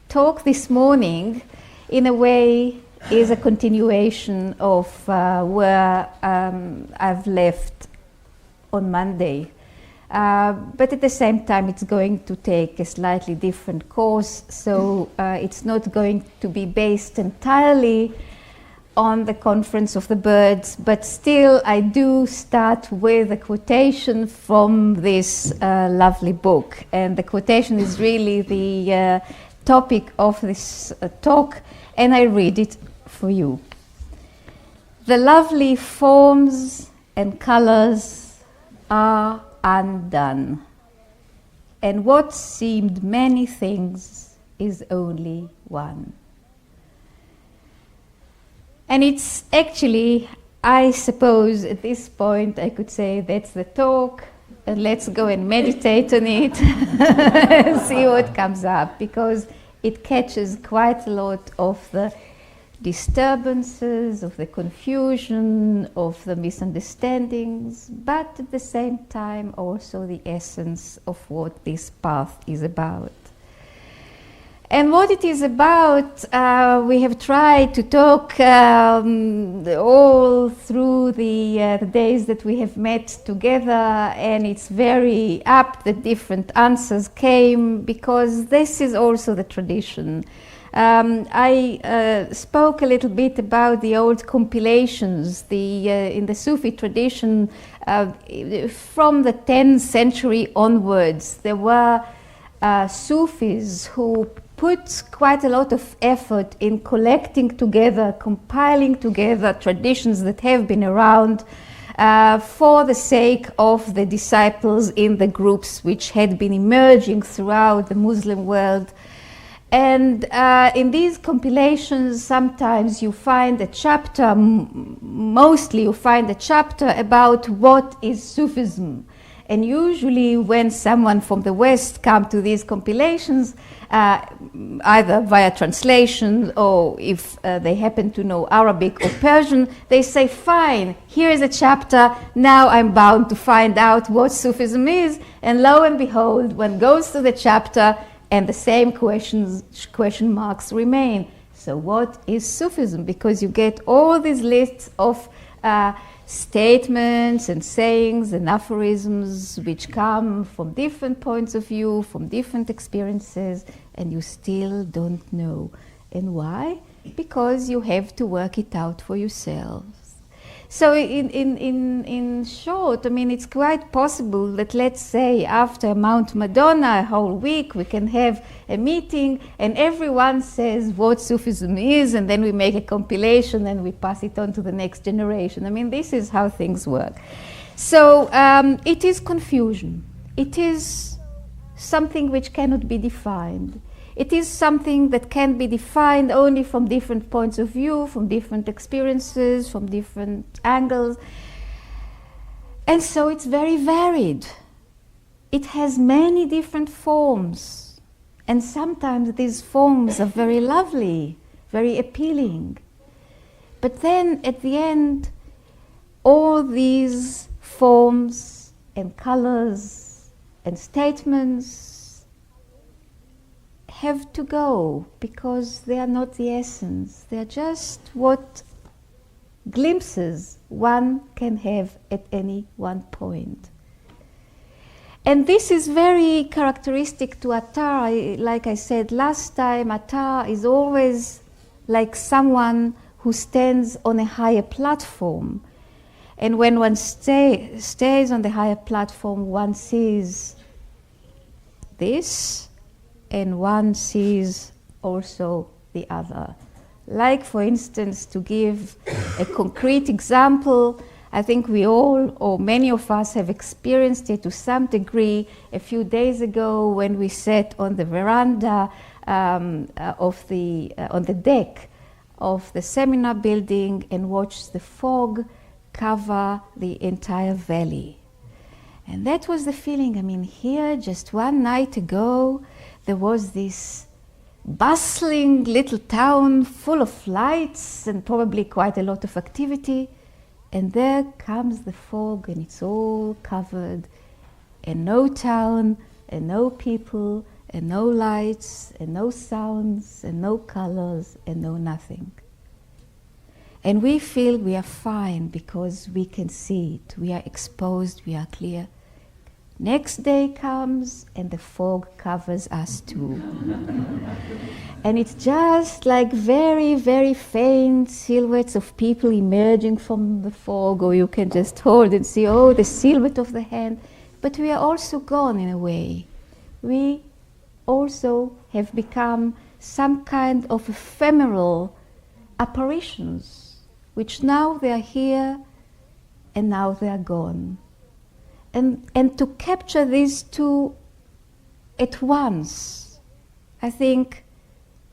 talk this morning, in a way, is a continuation of where I've left on Monday. But at the same time, it's going to take a slightly different course, so it's not going to be based entirely on the Conference of the Birds, but still I do start with a quotation from this lovely book. And the quotation is really the topic of this talk, and I read it for you. The lovely forms and colors are undone, and what seemed many things is only one. And it's actually, I suppose at this point I could say that's the talk, and let's go and meditate on it and see what comes up, because it catches quite a lot of the disturbances, of the confusion, of the misunderstandings, but at the same time also the essence of what this path is about. And what it is about, we have tried to talk all through the days that we have met together, and it's very apt that different answers came, because this is also the tradition. I spoke a little bit about the old compilations. In the Sufi tradition, from the 10th century onwards, there were Sufis who put quite a lot of effort in collecting together, compiling together traditions that have been around for the sake of the disciples in the groups which had been emerging throughout the Muslim world. And in these compilations, sometimes you find a chapter, mostly you find a chapter about what is Sufism. And usually when someone from the West comes to these compilations, either via translation or if they happen to know Arabic or Persian, they say, fine, here is a chapter, now I'm bound to find out what Sufism is. And lo and behold, one goes to the chapter and the same question marks remain. So what is Sufism? Because you get all these lists of statements and sayings and aphorisms which come from different points of view, from different experiences, and you still don't know. And why? Because you have to work it out for yourselves. So in short, I mean, it's quite possible that, let's say, after Mount Madonna, a whole week, we can have a meeting and everyone says what Sufism is, and then we make a compilation and we pass it on to the next generation. I mean, this is how things work. So it is confusion. It is something which cannot be defined. It is something that can be defined only from different points of view, from different experiences, from different angles. And so it's very varied. It has many different forms. And sometimes these forms are very lovely, very appealing. But then at the end, all these forms and colors and statements have to go, because they are not the essence. They are just what glimpses one can have at any one point. And this is very characteristic to Attar. Like I said last time, Attar is always like someone who stands on a higher platform. And when one stays on the higher platform, one sees this, and one sees also the other. Like, for instance, to give a concrete example, I think we all, or many of us, have experienced it to some degree a few days ago when we sat on the veranda on the deck of the seminar building and watched the fog cover the entire valley. And that was the feeling. I mean, here, just one night ago, there was this bustling little town full of lights and probably quite a lot of activity. And there comes the fog and it's all covered, and no town and no people and no lights, and no sounds, and no colors, and no nothing. And we feel we are fine because we can see it. We are exposed, we are clear. Next day comes and the fog covers us too. And it's just like very, very faint silhouettes of people emerging from the fog, or you can just hold and see, oh, the silhouette of the hand. But we are also gone in a way. We also have become some kind of ephemeral apparitions, which now they are here and now they are gone. And to capture these two at once, I think,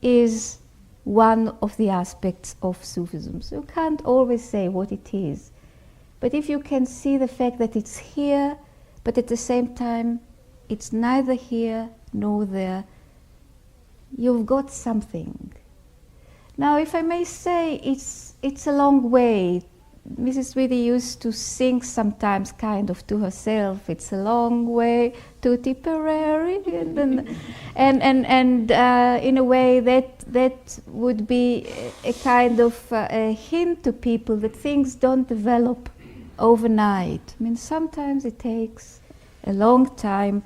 is one of the aspects of Sufism. So you can't always say what it is. But if you can see the fact that it's here, but at the same time, it's neither here nor there, you've got something. Now, if I may say, it's a long way. Mrs. Sviri used to sing sometimes kind of to herself, it's a long way to Tipperary, and in a way that would be a kind of a hint to people that things don't develop overnight. I mean, sometimes it takes a long time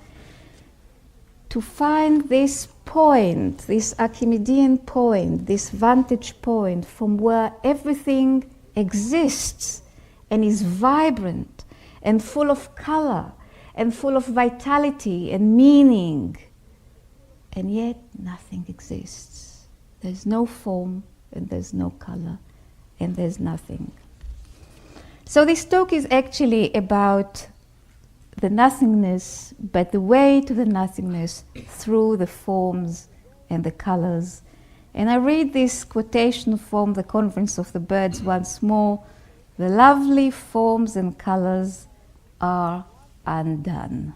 to find this point, this Archimedean point, this vantage point from where everything exists and is vibrant and full of color and full of vitality and meaning, and yet nothing exists. There's no form and there's no color and there's nothing. So this talk is actually about the nothingness, but the way to the nothingness through the forms and the colors. And I read this quotation from the Conference of the Birds once more. The lovely forms and colors are undone.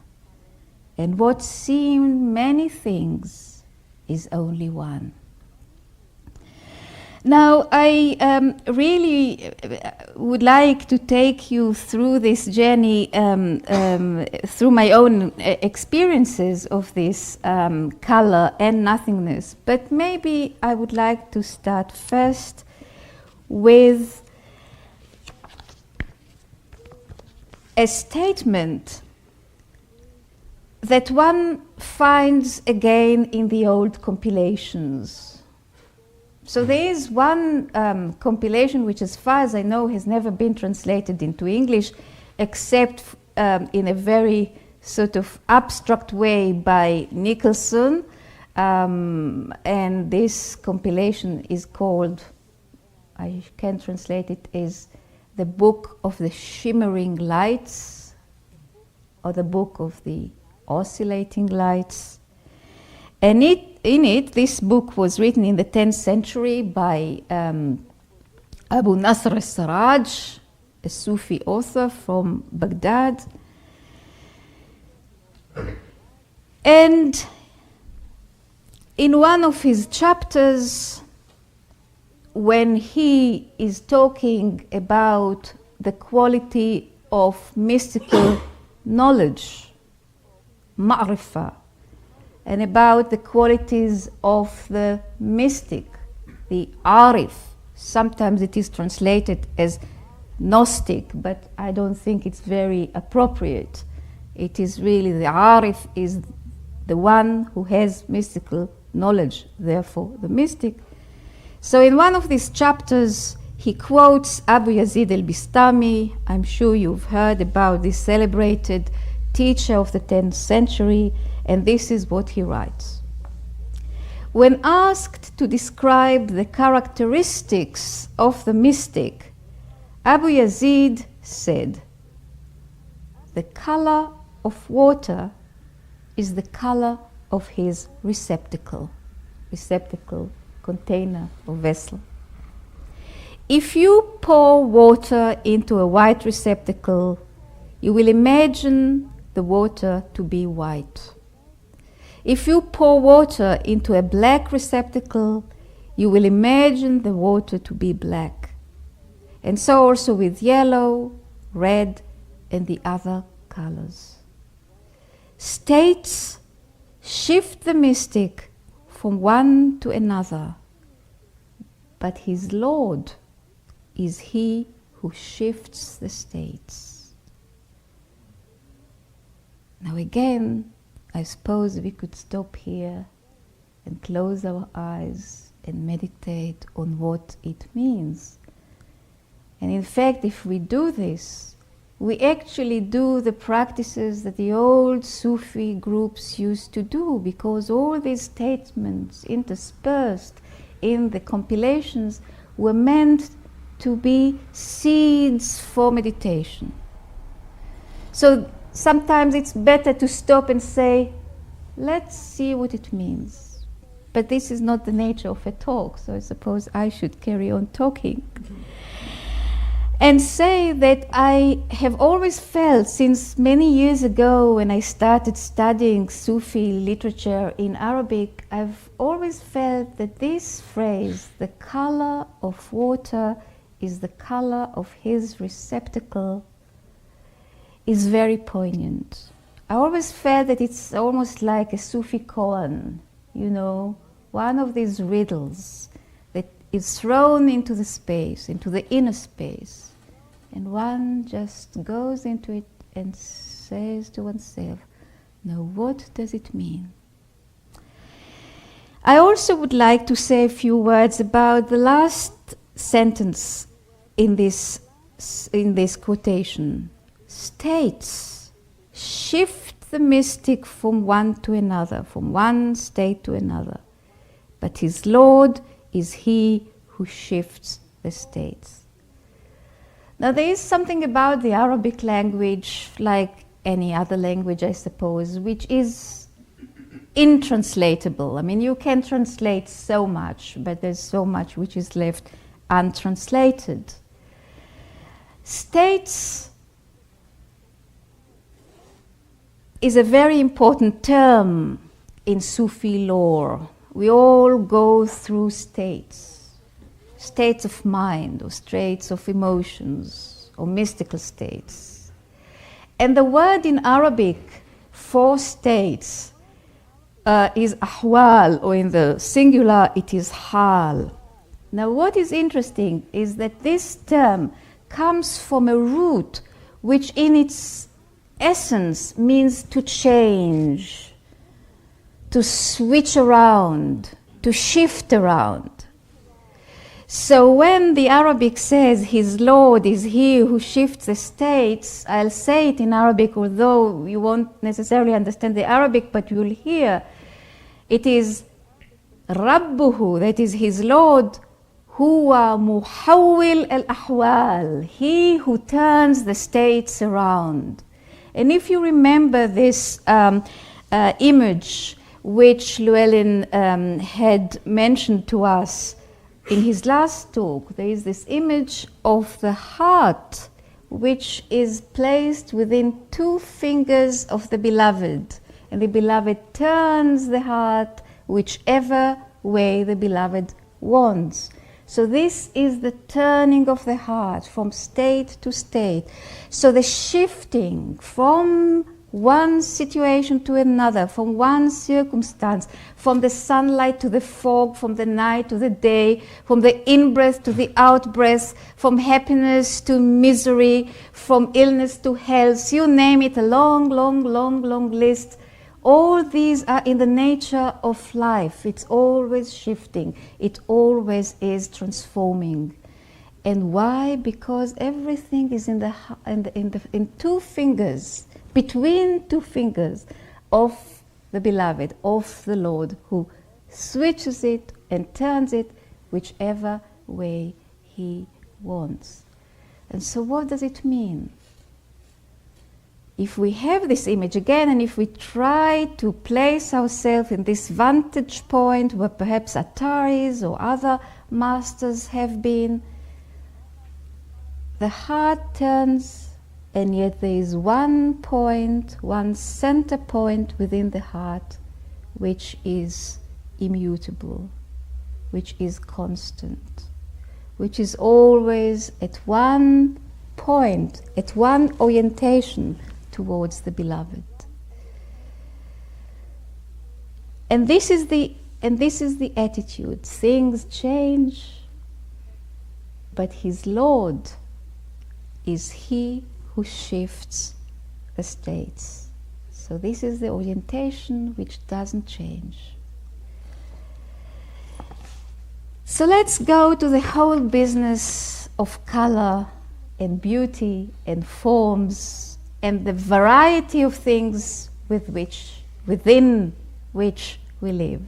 And what seemed many things is only one. Now, I really would like to take you through this journey through my own experiences of this color and nothingness. But maybe I would like to start first with a statement that one finds again in the old compilations. So there is one compilation which, as far as I know, has never been translated into English, except in a very sort of abstract way by Nicholson. And this compilation is called, I can translate it as the Book of the Shimmering Lights, or the Book of the Oscillating Lights. And in it, this book was written in the 10th century by Abu Nasr al-Sarraj, a Sufi author from Baghdad. And in one of his chapters, when he is talking about the quality of mystical knowledge, ma'rifah, and about the qualities of the mystic, the arif. Sometimes it is translated as Gnostic, but I don't think it's very appropriate. It is really the arif is the one who has mystical knowledge, therefore the mystic. So in one of these chapters, he quotes Abu Yazid al-Bistami. I'm sure you've heard about this celebrated teacher of the 10th century, and this is what he writes. When asked to describe the characteristics of the mystic, Abu Yazid said, "The color of water is the color of his receptacle, container or vessel. If you pour water into a white receptacle, you will imagine the water to be white. If you pour water into a black receptacle, you will imagine the water to be black. And so also with yellow, red, and the other colors. States shift the mystic from one to another, but his Lord is he who shifts the states. Now again, I suppose we could stop here and close our eyes and meditate on what it means. And in fact, if we do this, we actually do the practices that the old Sufi groups used to do, because all these statements interspersed in the compilations were meant to be seeds for meditation. So sometimes it's better to stop and say, let's see what it means. But this is not the nature of a talk, so I suppose I should carry on talking. And say that I have always felt, since many years ago when I started studying Sufi literature in Arabic, I've always felt that this phrase, the color of water is the color of his receptacle, is very poignant. I always felt that it's almost like a Sufi koan, you know, one of these riddles that is thrown into the space, into the inner space. And one just goes into it and says to oneself, now what does it mean? I also would like to say a few words about the last sentence in this quotation. States shift the mystic from one to another, from one state to another. But his Lord is he who shifts the states. Now there is something about the Arabic language, like any other language I suppose, which is intranslatable. I mean, you can translate so much, but there's so much which is left untranslated. States is a very important term in Sufi lore. We all go through states of mind, or states of emotions, or mystical states. And the word in Arabic for states is ahwal, or in the singular it is hal. Now what is interesting is that this term comes from a root which in its essence means to change, to switch around, to shift around. So when the Arabic says his Lord is he who shifts the states, I'll say it in Arabic, although you won't necessarily understand the Arabic, but you'll hear. It is Rabbuhu, that is his Lord, huwa muhawwil al-ahwal, he who turns the states around. And if you remember this image which Llewellyn had mentioned to us in his last talk, there is this image of the heart which is placed within two fingers of the beloved. And the beloved turns the heart whichever way the beloved wants. So this is the turning of the heart from state to state. So the shifting from one situation to another, from one circumstance, from the sunlight to the fog, from the night to the day, from the in-breath to the out-breath, from happiness to misery, from illness to health, you name it, a long, long, long, long list. All these are in the nature of life. It's always shifting. It always is transforming. And why? Because everything is in two fingers, between two fingers of the beloved, of the Lord, who switches it and turns it whichever way he wants. And so what does it mean? If we have this image again, and if we try to place ourselves in this vantage point where perhaps Ataris or other masters have been, the heart turns, and yet there is one point, one center point within the heart which is immutable, which is constant, which is always at one point, at one orientation towards the beloved. And this is the attitude. Things change, but his Lord is he who shifts the states. So this is the orientation which doesn't change. So let's go to the whole business of color and beauty and forms and the variety of things within which we live.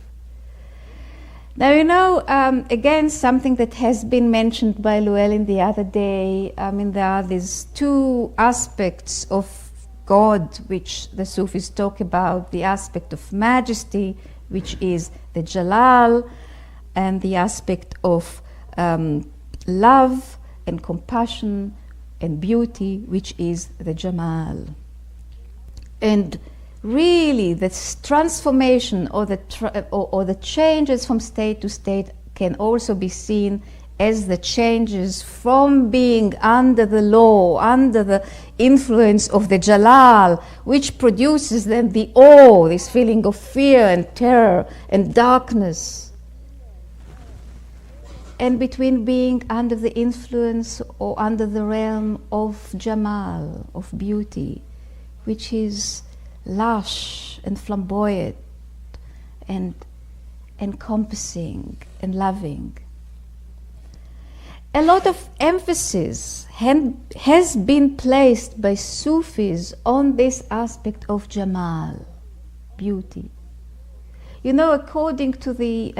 Now, you know, again, something that has been mentioned by Llewellyn the other day, there are these two aspects of God which the Sufis talk about, the aspect of majesty, which is the Jalal, and the aspect of love and compassion and beauty, which is the Jamal. And really, this transformation or the changes from state to state can also be seen as the changes from being under the law, under the influence of the Jalal, which produces then the awe, this feeling of fear and terror and darkness, and between being under the influence or under the realm of Jamal, of beauty, which is lush and flamboyant and encompassing and loving. A lot of emphasis has been placed by Sufis on this aspect of Jamal, beauty. You know, according to the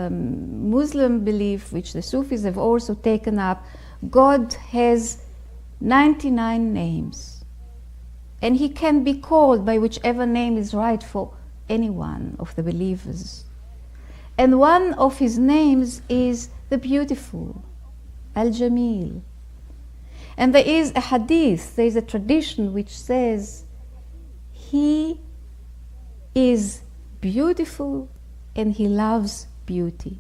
Muslim belief, which the Sufis have also taken up, God has 99 names. And he can be called by whichever name is right for any one of the believers. And one of his names is the beautiful, Al-Jamil. And there is a hadith, there is a tradition which says he is beautiful and he loves beauty.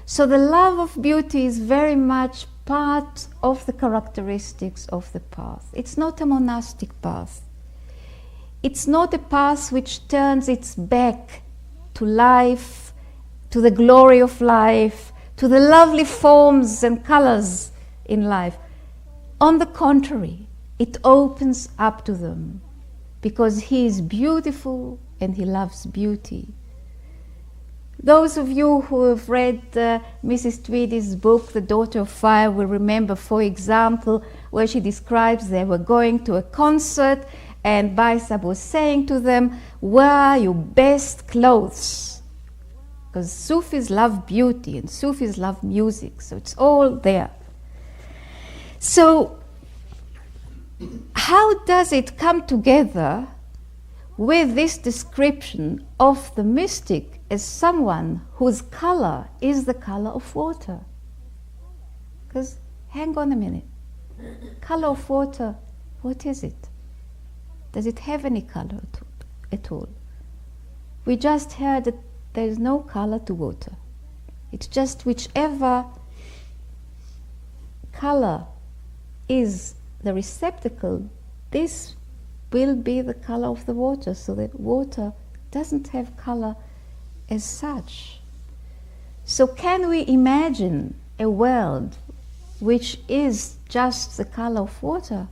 So the love of beauty is very much part of the characteristics of the path. It's not a monastic path. It's not a path which turns its back to life, to the glory of life, to the lovely forms and colors in life. On the contrary, it opens up to them because he is beautiful and he loves beauty. Those of you who have read Mrs. Tweedy's book, The Daughter of Fire, will remember, for example, where she describes they were going to a concert and Baisab was saying to them, wear your best clothes. Because Sufis love beauty and Sufis love music, so it's all there. So, how does it come together with this description of the mystic as someone whose color is the color of water? Because, hang on a minute, color of water, what is it? Does it have any color at all? We just heard that there is no color to water. It's just whichever color is the receptacle, this will be the color of the water, so that water doesn't have color as such. So can we imagine a world which is just the color of water?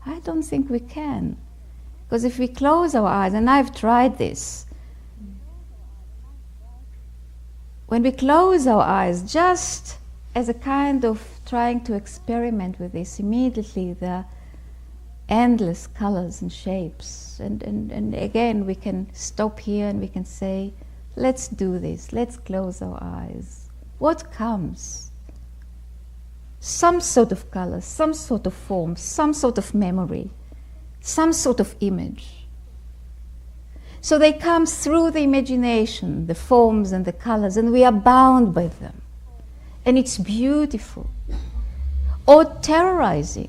I don't think we can. Because if we close our eyes, and I've tried this, when we close our eyes, just as a kind of trying to experiment with this, immediately there are endless colors and shapes. And again, we can stop here and we can say, let's do this, let's close our eyes. What comes? Some sort of color, some sort of form, some sort of memory, some sort of image. So they come through the imagination, the forms and the colors, and we are bound by them. And it's beautiful or terrorizing.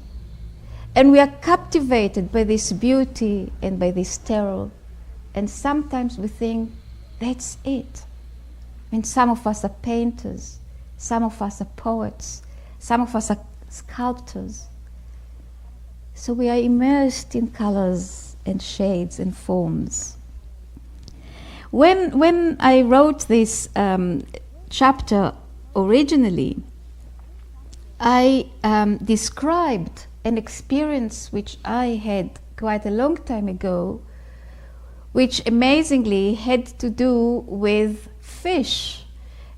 And we are captivated by this beauty and by this terror. And sometimes we think, that's it. I mean, some of us are painters, some of us are poets, some of us are sculptors. So we are immersed in colors and shades and forms. When I wrote this chapter originally, I described an experience which I had quite a long time ago, which amazingly had to do with fish.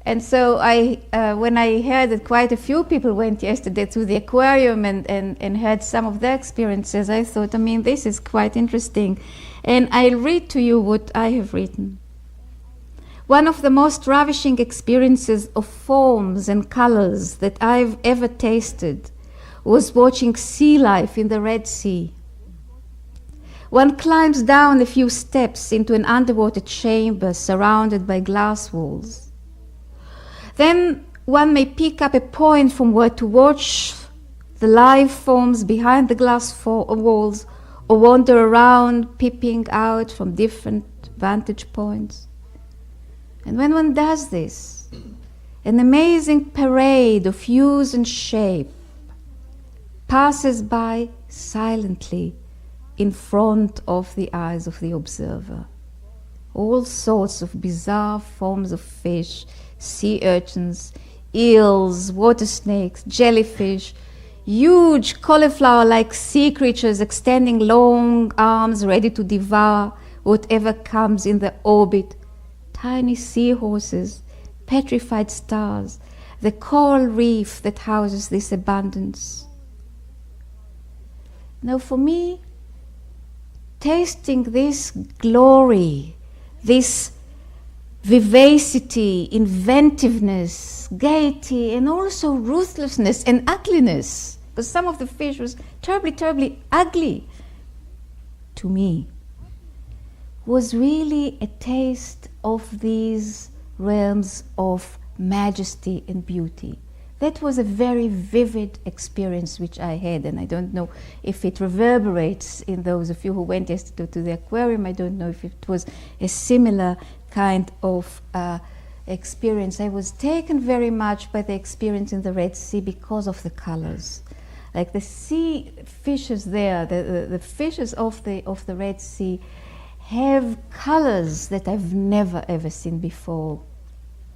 And so when I heard that quite a few people went yesterday to the aquarium and heard some of their experiences, I thought, this is quite interesting. And I'll read to you what I have written. One of the most ravishing experiences of forms and colors that I've ever tasted was watching sea life in the Red Sea. One climbs down a few steps into an underwater chamber surrounded by glass walls. Then one may pick up a point from where to watch the live forms behind the glass walls, or wander around peeping out from different vantage points. And when one does this, an amazing parade of hues and shape passes by silently in front of the eyes of the observer. All sorts of bizarre forms of fish, sea urchins, eels, water snakes, jellyfish, huge cauliflower-like sea creatures extending long arms ready to devour whatever comes in their orbit, tiny seahorses, petrified stars, the coral reef that houses this abundance. Now for me, tasting this glory, this vivacity, inventiveness, gaiety, and also ruthlessness and ugliness, because some of the fish was terribly, terribly ugly to me, was really a taste of these realms of majesty and beauty. That was a very vivid experience which I had, and I don't know if it reverberates in those of you who went yesterday to the aquarium. I don't know if it was a similar kind of experience. I was taken very much by the experience in the Red Sea because of the colors. Like the sea fishes there, the fishes of the Red Sea have colors that I've never ever seen before,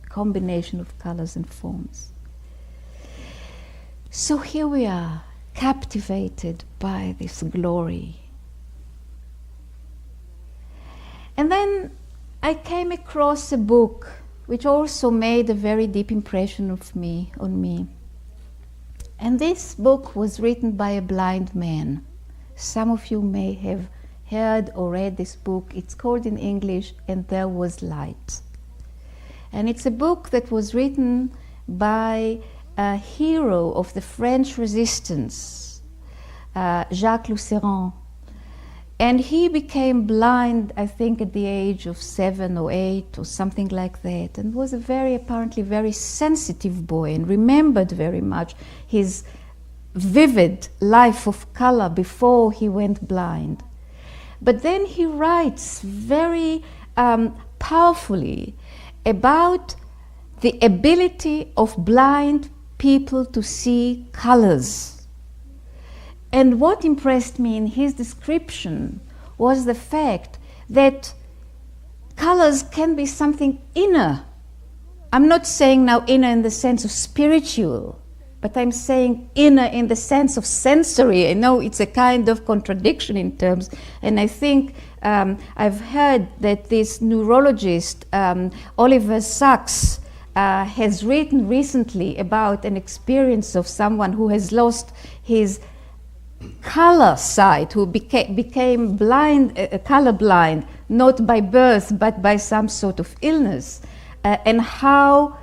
combination of colors and forms. So here we are, captivated by this glory. And then I came across a book which also made a very deep impression on me. And this book was written by a blind man. Some of you may have heard or read this book. It's called in English, And There Was Light. And it's a book that was written by a hero of the French resistance, Jacques Lucéran. And he became blind, I think, at the age of 7 or 8 or something like that, and was a apparently very sensitive boy and remembered very much his vivid life of color before he went blind. But then he writes very powerfully about the ability of blind people to see colors. And what impressed me in his description was the fact that colors can be something inner. I'm not saying now inner in the sense of spiritual, but I'm saying inner in the sense of sensory. I know it's a kind of contradiction in terms, and I think I've heard that this neurologist, Oliver Sacks, has written recently about an experience of someone who has lost his color sight, who became blind, colorblind, not by birth but by some sort of illness, and how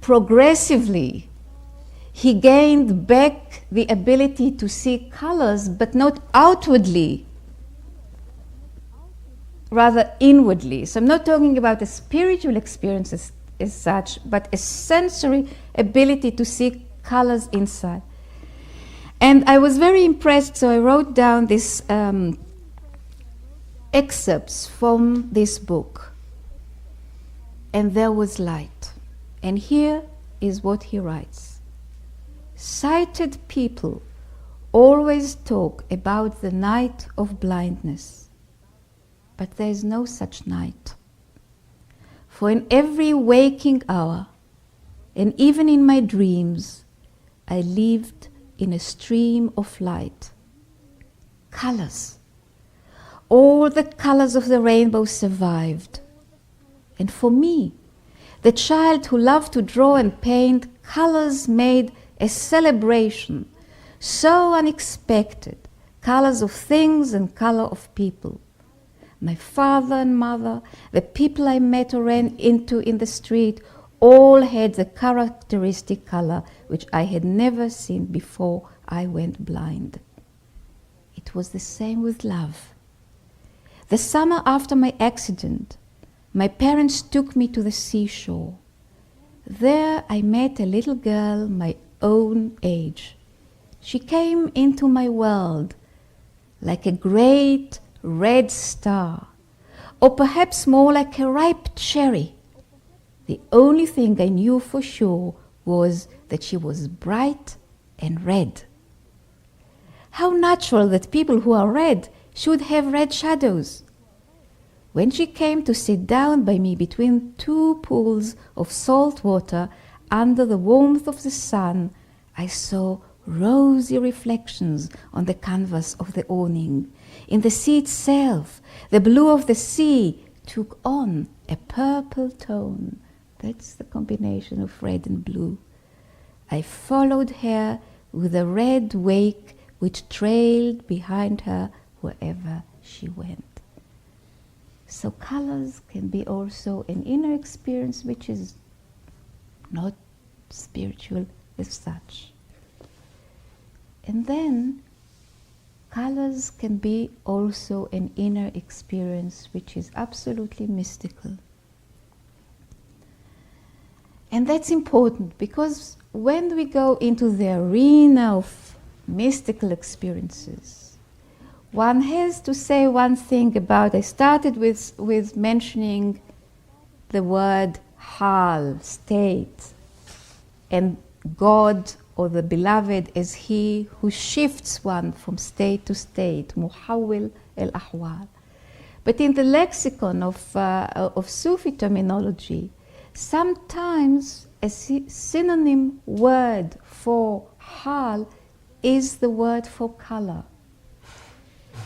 progressively he gained back the ability to see colors, but not outwardly, rather inwardly. So I'm not talking about a spiritual experience as such, but a sensory ability to see colors inside. And I was very impressed, so I wrote down these excerpts from this book. And there was light. And here is what he writes. Sighted people always talk about the night of blindness, but there is no such night. For in every waking hour, and even in my dreams, I lived in a stream of light. Colors. All the colors of the rainbow survived. And for me, the child who loved to draw and paint, colors made a celebration, so unexpected, colors of things and color of people. My father and mother, the people I met or ran into in the street, all had the characteristic color which I had never seen before I went blind. It was the same with love. The summer after my accident, my parents took me to the seashore. There I met a little girl my own age. She came into my world like a great red star, or perhaps more like a ripe cherry. The only thing I knew for sure was that she was bright and red. How natural that people who are red should have red shadows. When she came to sit down by me between two pools of salt water under the warmth of the sun, I saw rosy reflections on the canvas of the awning. In the sea itself, the blue of the sea took on a purple tone. That's the combination of red and blue. I followed her with a red wake which trailed behind her wherever she went. So colors can be also an inner experience which is not spiritual as such. And then colors can be also an inner experience which is absolutely mystical. And that's important because when we go into the arena of mystical experiences, one has to say one thing about, I started with mentioning the word hal, state, and God or the beloved as he who shifts one from state to state, muhawwil el-ahwal. But in the lexicon of Sufi terminology, sometimes a synonym word for hal is the word for color.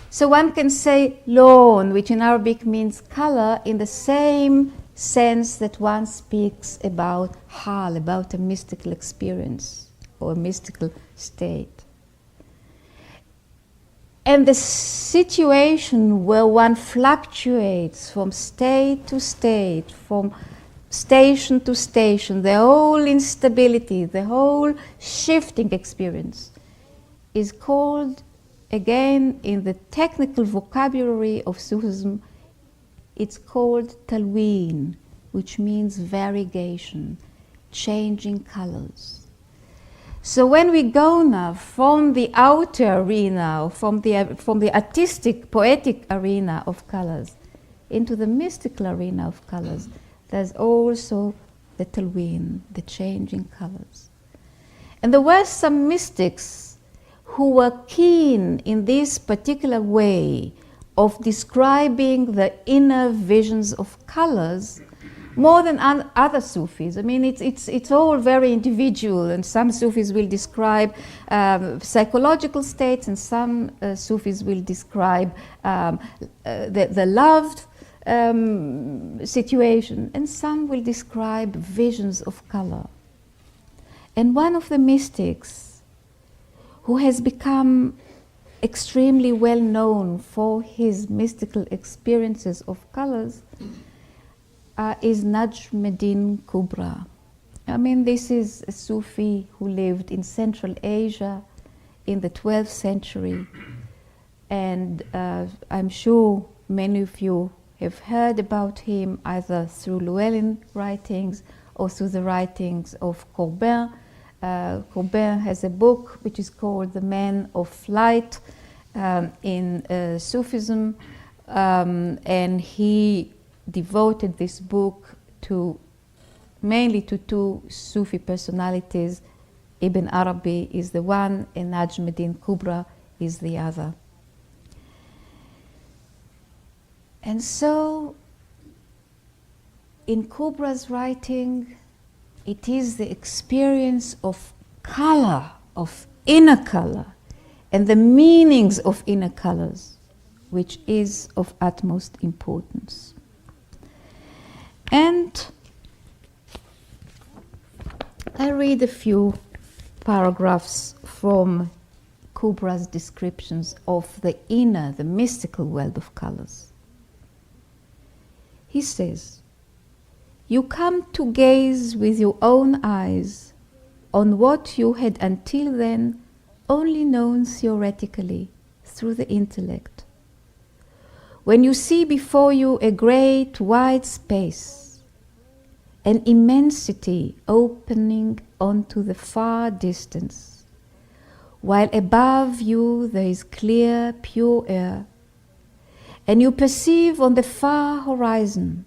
So one can say lawn, which in Arabic means color, in the same sense that one speaks about hal, about a mystical experience or a mystical state. And the situation where one fluctuates from state to state, from station to station, the whole instability, the whole shifting experience is called, again, in the technical vocabulary of Sufism, it's called talween, which means variegation, changing colors. So when we go now from the outer arena, from the artistic, poetic arena of colors, into the mystical arena of colors, there's also the talween, the changing colors. And there were some mystics who were keen in this particular way of describing the inner visions of colors more than other Sufis. I mean, it's all very individual, and some Sufis will describe psychological states, and some Sufis will describe the loved situation, and some will describe visions of color. And one of the mystics who has become extremely well known for his mystical experiences of colors is Najmuddin Kubra. I mean, this is a Sufi who lived in Central Asia in the 12th century, and I'm sure many of you have heard about him either through Llewellyn writings or through the writings of Corbin. Corbin has a book which is called The Man of Light in Sufism, and he devoted this book mainly to two Sufi personalities. Ibn Arabi is the one and Najmuddin Kubra is the other. And so in Kubra's writing, it is the experience of color, of inner color, and the meanings of inner colors, which is of utmost importance. And I read a few paragraphs from Kubra's descriptions of the inner, the mystical world of colors. He says, "You come to gaze with your own eyes on what you had until then only known theoretically through the intellect. When you see before you a great wide space, an immensity opening onto the far distance, while above you there is clear, pure air, and you perceive on the far horizon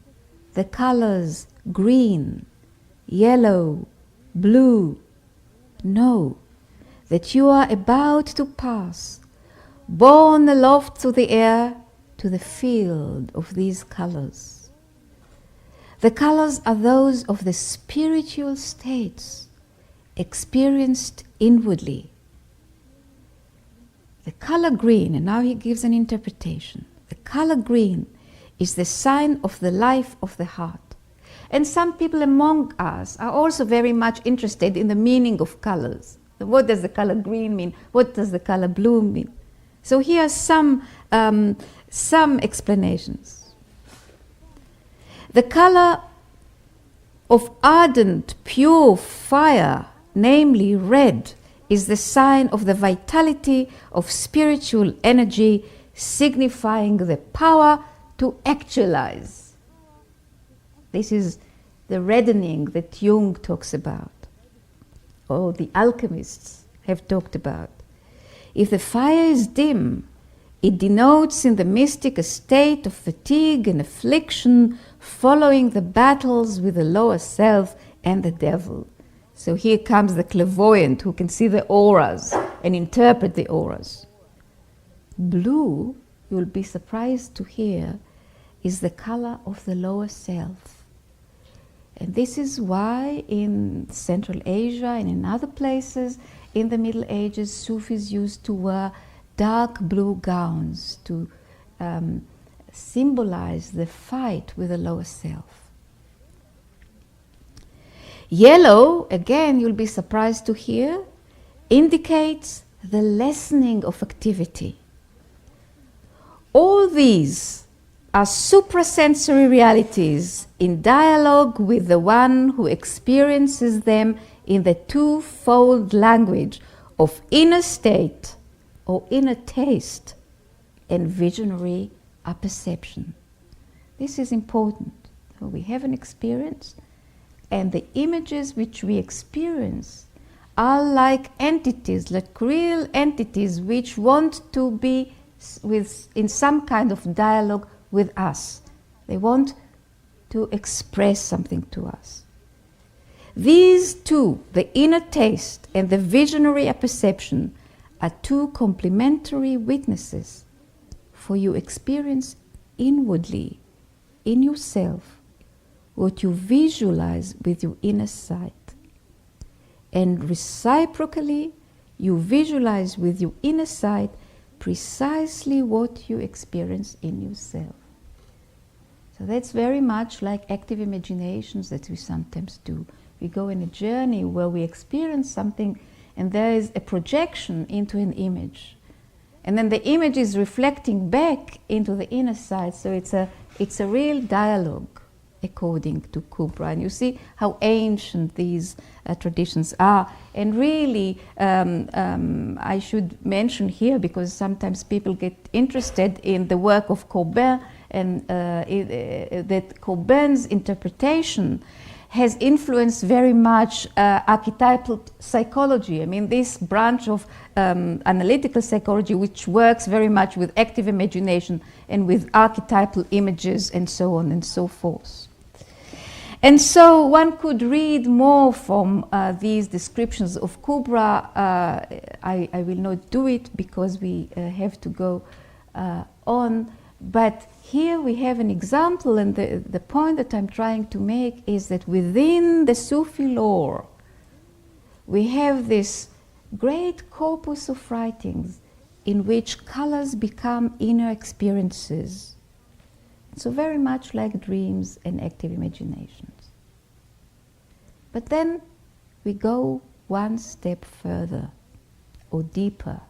the colors green, yellow, blue, know that you are about to pass, borne aloft through the air, to the field of these colors. The colors are those of the spiritual states experienced inwardly. The color green," and now he gives an interpretation, "the color green is the sign of the life of the heart." And some people among us are also very much interested in the meaning of colors. What does the color green mean? What does the color blue mean? So here are some explanations. The color of ardent, pure fire, namely red, is the sign of the vitality of spiritual energy, signifying the power to actualize. This is the reddening that Jung talks about, or the alchemists have talked about. If the fire is dim, it denotes in the mystic a state of fatigue and affliction following the battles with the lower self and the devil. So here comes the clairvoyant who can see the auras and interpret the auras. Blue, you'll be surprised to hear, is the color of the lower self. And this is why in Central Asia and in other places in the Middle Ages, Sufis used to wear dark blue gowns to symbolize the fight with the lower self. Yellow, again, you'll be surprised to hear, indicates the lessening of activity. All these are suprasensory realities in dialogue with the one who experiences them in the twofold language of inner state or inner taste and visionary apperception. This is important. So we have an experience, and the images which we experience are like entities, like real entities which want to be in some kind of dialogue with us. They want to express something to us. These two, the inner taste and the visionary apperception, are two complementary witnesses, for you experience inwardly, in yourself, what you visualize with your inner sight. And reciprocally, you visualize with your inner sight precisely what you experience in yourself. So that's very much like active imaginations that we sometimes do. We go in a journey where we experience something and there is a projection into an image. And then the image is reflecting back into the inner side. So it's a real dialogue, according to Kubra. And you see how ancient these traditions are. And really, I should mention here, because sometimes people get interested in the work of Corbin, and that Corbin's interpretation has influenced very much archetypal psychology. I mean, this branch of analytical psychology, which works very much with active imagination and with archetypal images and so on and so forth. And so one could read more from these descriptions of Kubra. I will not do it because we have to go on. But here we have an example, and the point that I'm trying to make is that within the Sufi lore, we have this great corpus of writings in which colors become inner experiences. So very much like dreams and active imaginations. But then we go one step further or deeper,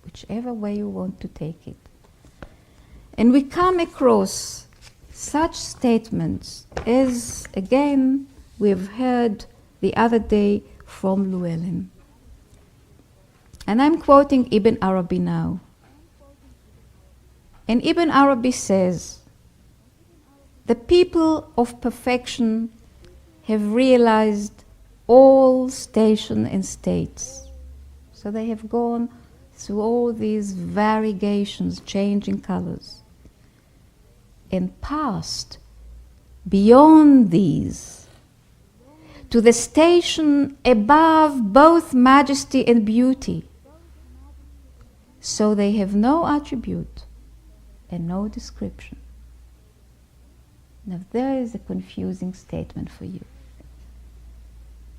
whichever way you want to take it. And we come across such statements as, again, we've heard the other day from Llewellyn. And I'm quoting Ibn Arabi now. And Ibn Arabi says, the people of perfection have realized all station and states. So they have gone through all these variegations, changing colors, and passed beyond these to the station above both majesty and beauty. So they have no attribute and no description. Now there is a confusing statement for you.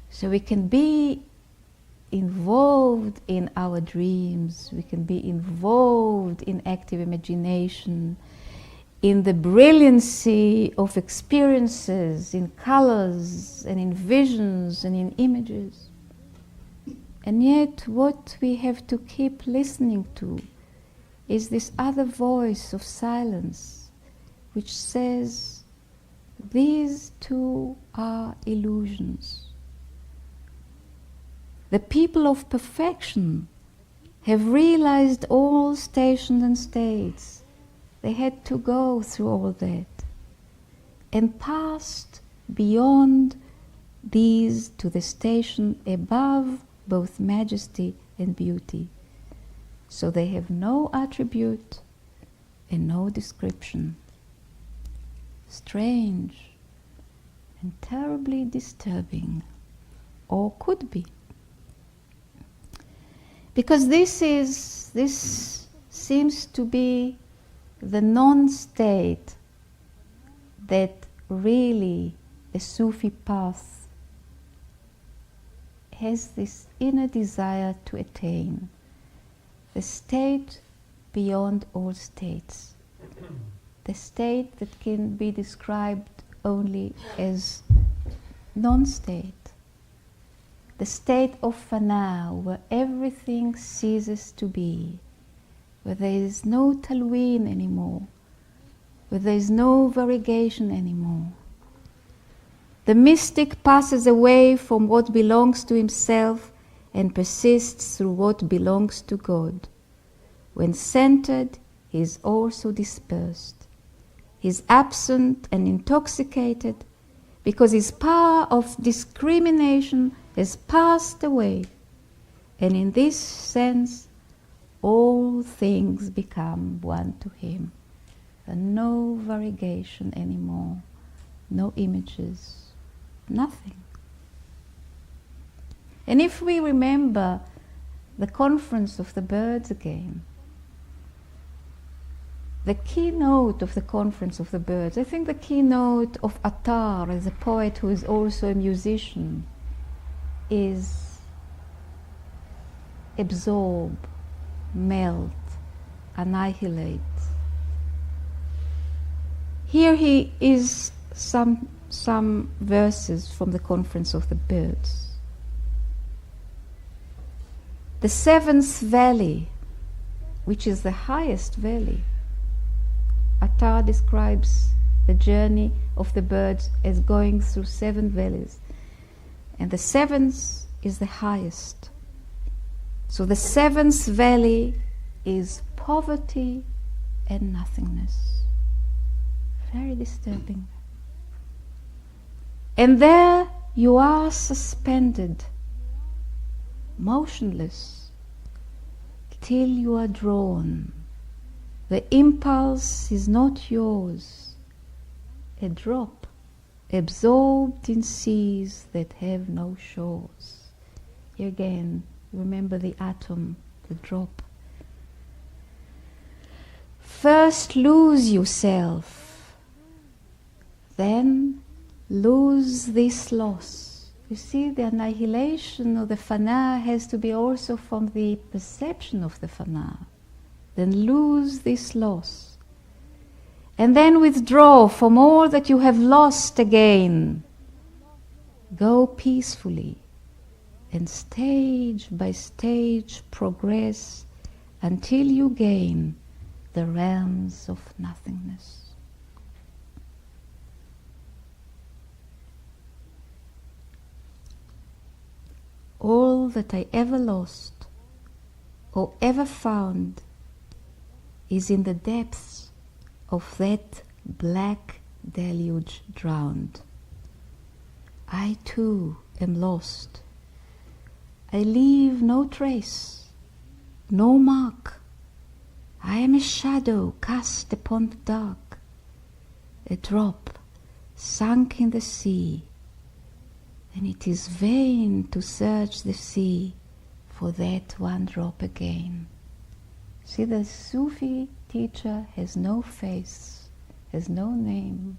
So we can be involved in our dreams, we can be involved in active imagination, in the brilliancy of experiences, in colors and in visions and in images. And yet what we have to keep listening to is this other voice of silence which says, these too are illusions. The people of perfection have realized all stations and states. They had to go through all that and passed beyond these to the station above both majesty and beauty. So they have no attribute and no description. Strange and terribly disturbing, or could be. Because this seems to be the non-state that really a Sufi path has this inner desire to attain, the state beyond all states, the state that can be described only as non-state, the state of fana, where everything ceases to be, where there is no talween anymore, where there is no variegation anymore. The mystic passes away from what belongs to himself and persists through what belongs to God. When centered, he is also dispersed. He is absent and intoxicated because his power of discrimination has passed away, and in this sense all things become one to him. And no variegation anymore, no images, nothing. And if we remember the conference of the birds again, the keynote of the conference of the birds, I think the keynote of Attar, as a poet who is also a musician, is absorb, melt, annihilate. Here he is some verses from the conference of the birds. The seventh valley, which is the highest valley, Attar describes the journey of the birds as going through 7 valleys. And the 7th is the highest. So the 7th valley is poverty and nothingness. Very disturbing. And there you are suspended, motionless, till you are drawn. The impulse is not yours, a drop absorbed in seas that have no shores. Here again, remember the atom, the drop. First lose yourself, then lose this loss. You see, the annihilation of the fana has to be also from the perception of the fana. Then lose this loss. And then withdraw from all that you have lost again. Go peacefully and stage by stage progress until you gain the realms of nothingness. All that I ever lost or ever found is in the depths of that black deluge drowned. I too am lost. I leave no trace, no mark. I am a shadow cast upon the dark, a drop sunk in the sea, and it is vain to search the sea for that one drop again. See, the Sufi teacher has no face, has no name,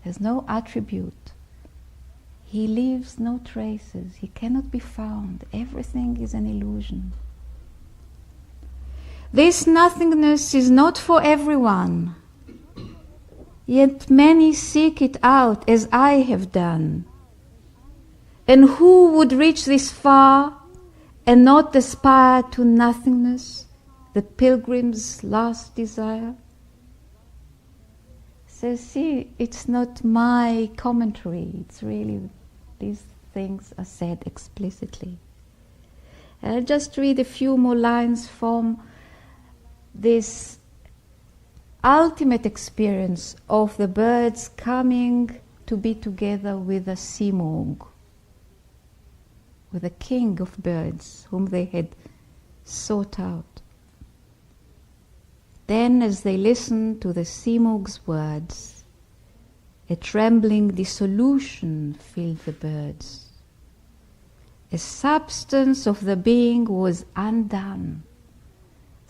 has no attribute. He leaves no traces, he cannot be found. Everything is an illusion. This nothingness is not for everyone, yet many seek it out as I have done. And who would reach this far and not aspire to nothingness, the pilgrim's last desire? So see, it's not my commentary, it's really, these things are said explicitly. I'll just read a few more lines from this ultimate experience of the birds coming to be together with a simurg, with the king of birds whom they had sought out. Then, as they listened to the simurg's words, a trembling dissolution filled the birds. A substance of the being was undone.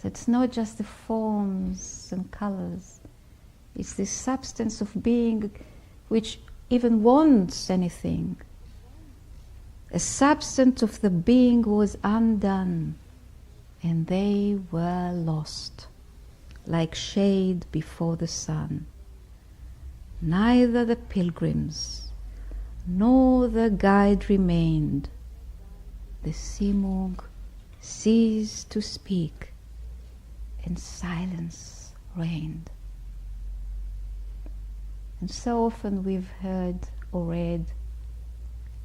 So it's not just the forms and colors. It's the substance of being which even wants anything. A substance of the being was undone, and they were lost, like shade before the sun. Neither the pilgrims nor the guide remained. The simurg ceased to speak, and silence reigned. And so often we've heard or read,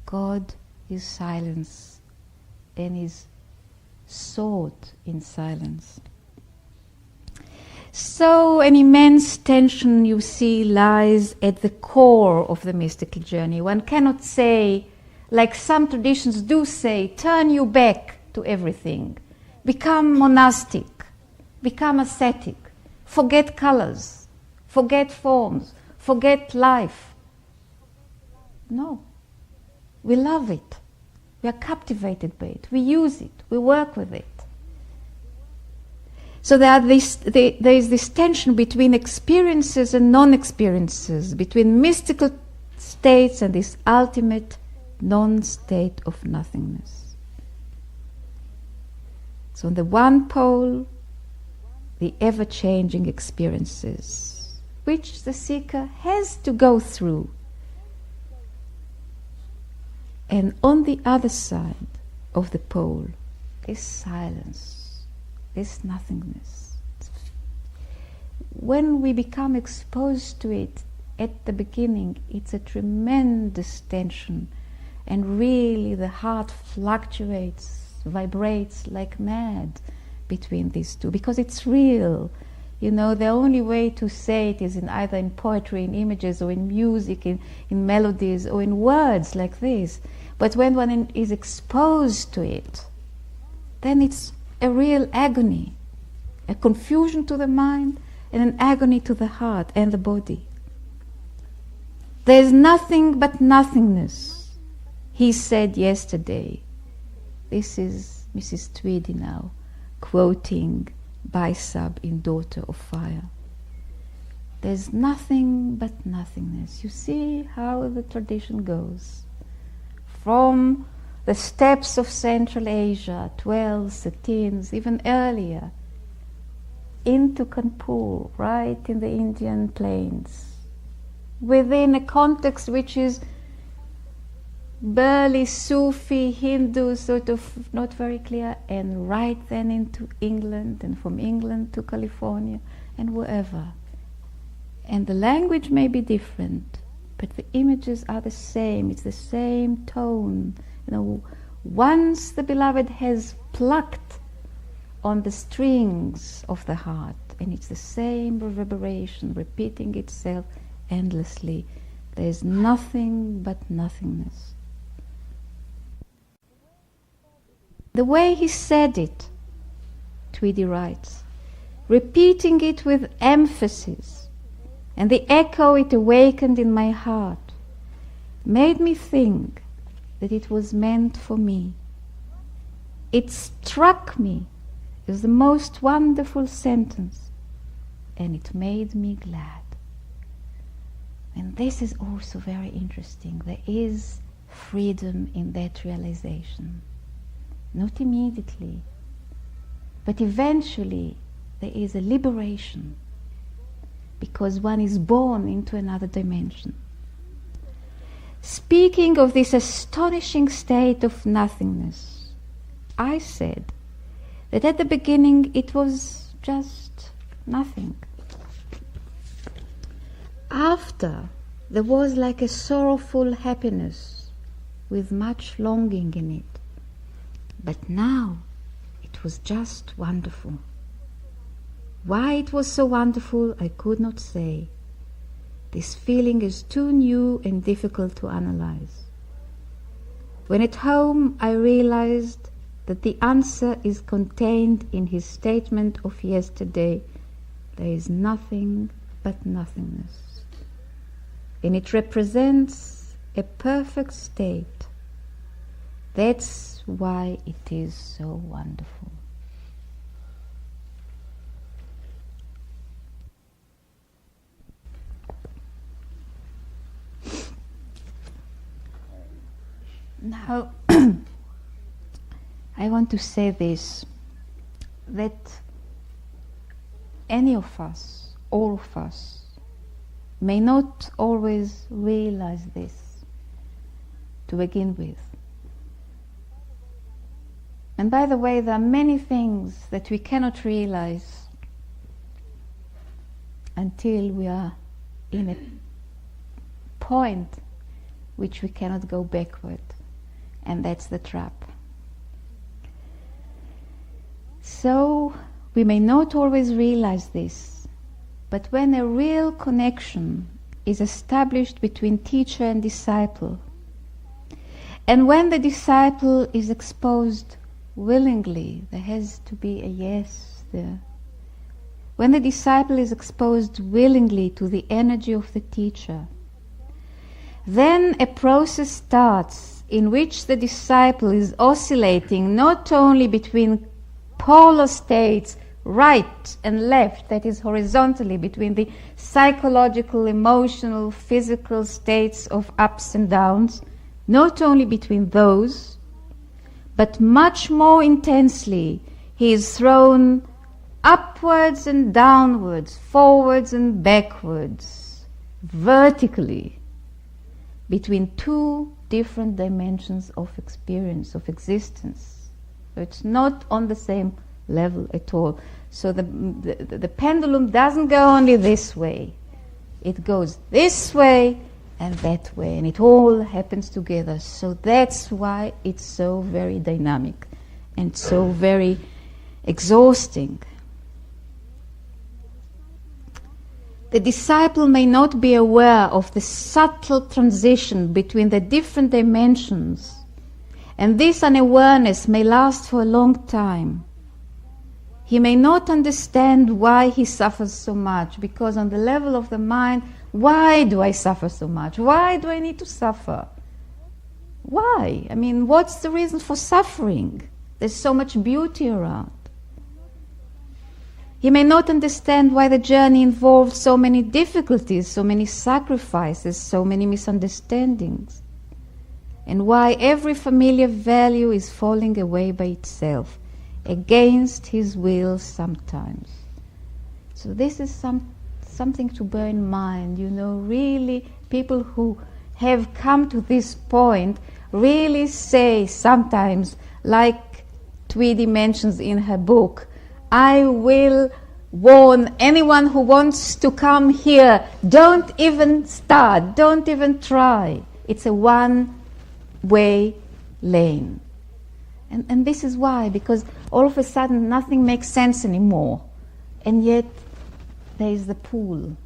God is silence and is sought in silence. So an immense tension, you see, lies at the core of the mystical journey. One cannot say, like some traditions do say, turn your back to everything, become monastic, become ascetic, forget colors, forget forms, forget life. No. We love it. We are captivated by it. We use it. We work with it. So there is this tension between experiences and non-experiences, between mystical states and this ultimate non-state of nothingness. So on the one pole, the ever-changing experiences, which the seeker has to go through. And on the other side of the pole is silence, is nothingness. When we become exposed to it at the beginning, it's a tremendous tension, and really the heart fluctuates, vibrates like mad between these two, because it's real. You know, the only way to say it is either in poetry, in images, or in music, in melodies, or in words like this. But when one is exposed to it, then it's a real agony, a confusion to the mind and an agony to the heart and the body. There's nothing but nothingness, he said yesterday. This is Mrs. Tweedy now, quoting bisub in Daughter of Fire. There's nothing but nothingness. You see how the tradition goes. From the steppes of Central Asia, 12s, 13s, even earlier, into Kanpur, right in the Indian plains, within a context which is barely Sufi, Hindu, sort of not very clear, and right then into England, and from England to California, and wherever. And the language may be different, but the images are the same. It's the same tone. You know, once the beloved has plucked on the strings of the heart, and it's the same reverberation, repeating itself endlessly. There's nothing but nothingness. The way he said it, Tweedy writes, repeating it with emphasis, and the echo it awakened in my heart, made me think that it was meant for me. It struck me as the most wonderful sentence, and it made me glad. And this is also very interesting. There is freedom in that realization. Not immediately, but eventually there is a liberation, because one is born into another dimension. Speaking of this astonishing state of nothingness, I said that at the beginning it was just nothing. After, there was like a sorrowful happiness with much longing in it. But now it was just wonderful. Why it was so wonderful, I could not say. This feeling is too new and difficult to analyze. When at home, I realized that the answer is contained in his statement of yesterday. There is nothing but nothingness. And it represents a perfect state. That's why it is so wonderful. Now, I want to say this, that any of us, all of us, may not always realize this to begin with. And by the way, there are many things that we cannot realize until we are in a point which we cannot go backward. And that's the trap. So we may not always realize this, but when a real connection is established between teacher and disciple, and when the disciple is exposed willingly, there has to be a yes there. When the disciple is exposed willingly to the energy of the teacher, then a process starts in which the disciple is oscillating not only between polar states, right and left, that is horizontally between the psychological, emotional, physical states of ups and downs, not only between those, but much more intensely he is thrown upwards and downwards, forwards and backwards, vertically, between two different dimensions of experience, of existence. So it's not on the same level at all. So the pendulum doesn't go only this way. It goes this way and that way, and it all happens together. So that's why it's so very dynamic and so very exhausting. The disciple may not be aware of the subtle transition between the different dimensions, and this unawareness may last for a long time. He may not understand why he suffers so much, because on the level of the mind, why do I suffer so much? Why do I need to suffer? Why? I mean, what's the reason for suffering? There's so much beauty around. He may not understand why the journey involved so many difficulties, so many sacrifices, so many misunderstandings, and why every familiar value is falling away by itself, against his will sometimes. So this is something to bear in mind, really people who have come to this point really say sometimes, like Tweedy mentions in her book, I will warn anyone who wants to come here, don't even start, don't even try. It's a one-way lane. And this is why, because all of a sudden nothing makes sense anymore. And yet there is the pool.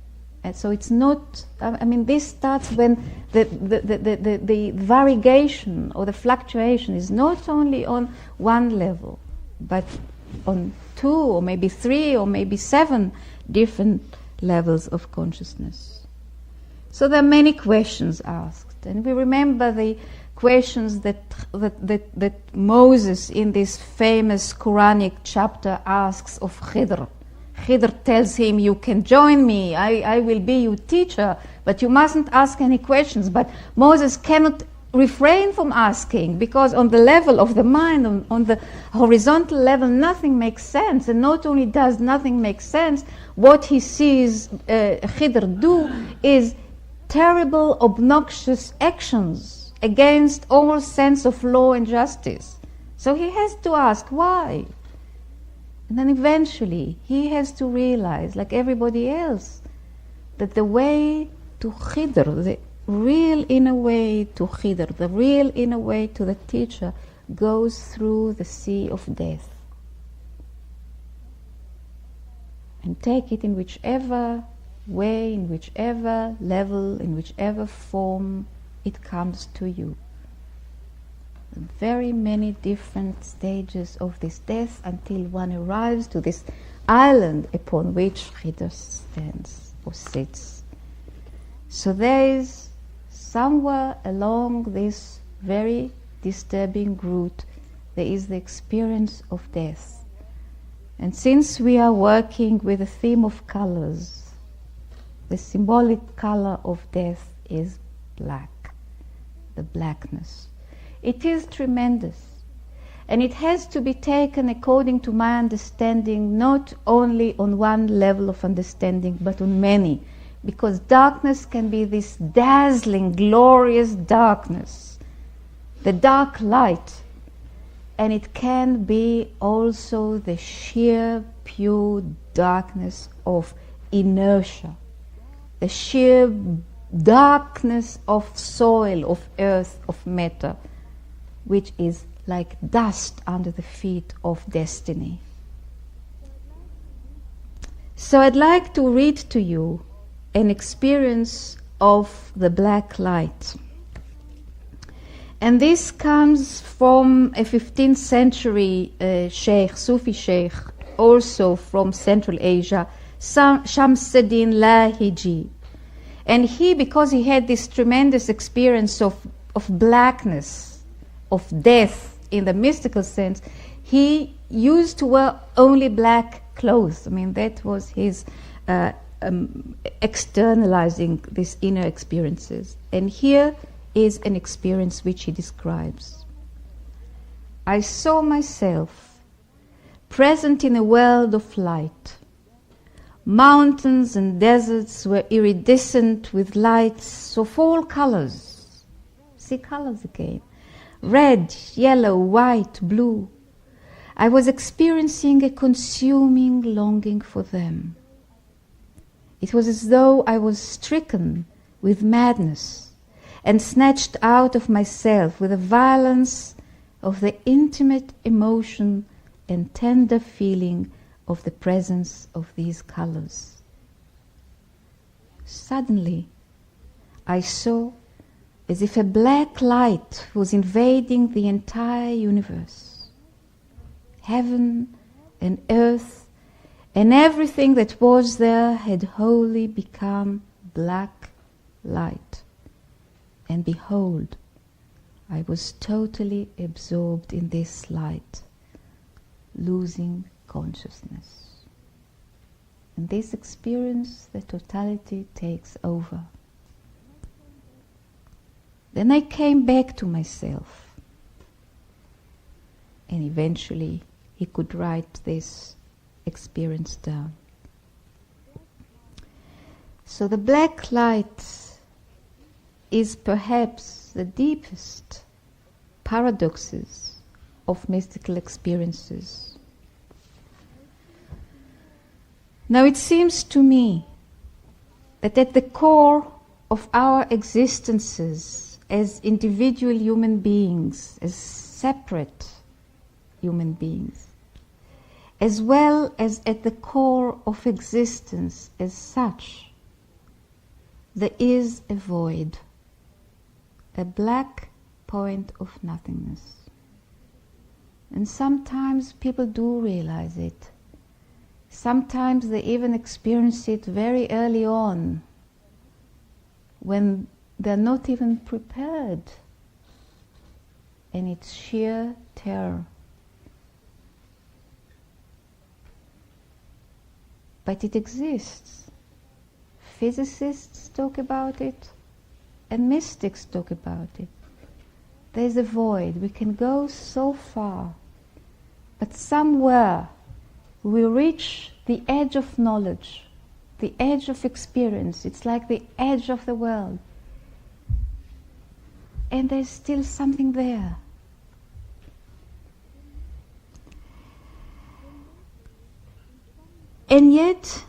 And so it's not, this starts when the variegation or the fluctuation is not only on one level, but on 2 or maybe 3 or maybe 7 different levels of consciousness. So there are many questions asked, and we remember the questions that Moses in this famous Quranic chapter asks of Khidr. Khidr tells him, you can join me, I will be your teacher, but you mustn't ask any questions. But Moses cannot refrain from asking, because on the level of the mind, on the horizontal level, nothing makes sense. And not only does nothing make sense, what he sees Khidr do is terrible, obnoxious actions against all sense of law and justice. So he has to ask why. And then eventually he has to realize, like everybody else, that the way to Khidr, the real inner way to Khidr, the real inner way to the teacher, goes through the sea of death. And take it in whichever way, in whichever level, in whichever form it comes to you. Very many different stages of this death until one arrives to this island upon which Khidr stands or sits. So there is somewhere along this very disturbing route, there is the experience of death. And since we are working with the theme of colors, the symbolic color of death is black, the blackness. It is tremendous, and it has to be taken, according to my understanding, not only on one level of understanding, but on many, because darkness can be this dazzling, glorious darkness, the dark light, and it can be also the sheer, pure darkness of inertia, the sheer darkness of soil, of earth, of matter, which is like dust under the feet of destiny. So I'd like to read to you an experience of the black light. And this comes from a 15th century sheikh, Sufi sheikh, also from Central Asia, Shamsuddin Lahiji. And he, because he had this tremendous experience of blackness, of death in the mystical sense, he used to wear only black clothes. That was his externalizing these inner experiences. And here is an experience which he describes. I saw myself present in a world of light. Mountains and deserts were iridescent with lights of all colors. See colors again. Red, yellow, white, blue. I was experiencing a consuming longing for them. It was as though I was stricken with madness and snatched out of myself with the violence of the intimate emotion and tender feeling of the presence of these colors. Suddenly, I saw as if a black light was invading the entire universe. Heaven and earth and everything that was there had wholly become black light. And behold, I was totally absorbed in this light, losing consciousness. In this experience, the totality takes over. Then I came back to myself. And eventually he could write this experience down. So the black light is perhaps the deepest paradoxes of mystical experiences. Now it seems to me that at the core of our existences as individual human beings, as separate human beings, as well as at the core of existence as such, there is a void, a black point of nothingness. And sometimes people do realize it. Sometimes they even experience it very early on, when they're not even prepared, and it's sheer terror. But it exists. Physicists talk about it, and mystics talk about it. There's a void. We can go so far, but somewhere we reach the edge of knowledge, the edge of experience. It's like the edge of the world. And there's still something there. And yet,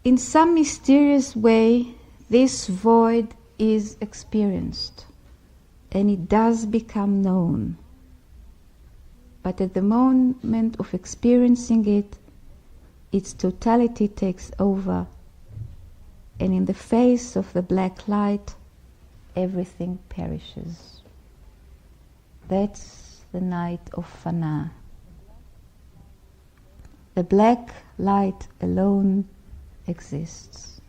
in some mysterious way, this void is experienced, and it does become known. But at the moment of experiencing it, its totality takes over, and in the face of the black light, everything perishes. That's the night of Fana. The black light alone exists.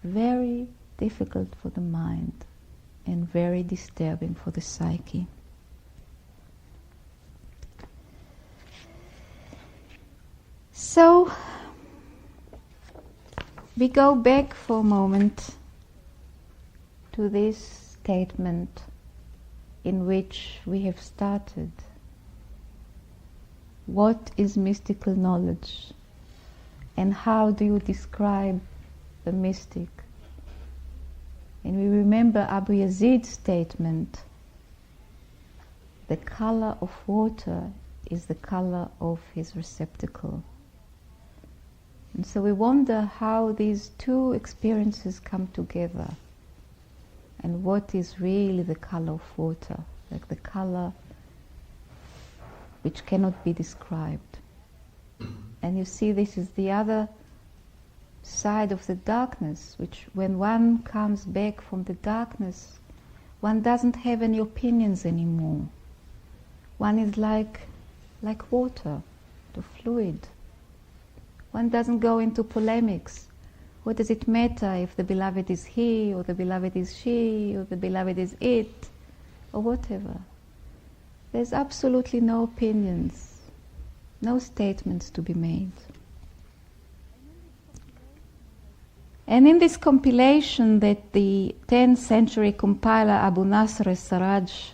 Very difficult for the mind and very disturbing for the psyche. So, we go back for a moment to this statement in which we have started. What is mystical knowledge? And how do you describe the mystic? And we remember Abu Yazid's statement, the color of water is the color of his receptacle. And so we wonder how these two experiences come together, and what is really the color of water, like the color which cannot be described. And you see, this is the other side of the darkness, which when one comes back from the darkness, one doesn't have any opinions anymore. One is like water, the fluid. One doesn't go into polemics. What does it matter if the beloved is he, or the beloved is she, or the beloved is it, or whatever? There's absolutely no opinions, no statements to be made. And in this compilation that the 10th century compiler Abu Nasr al-Sarraj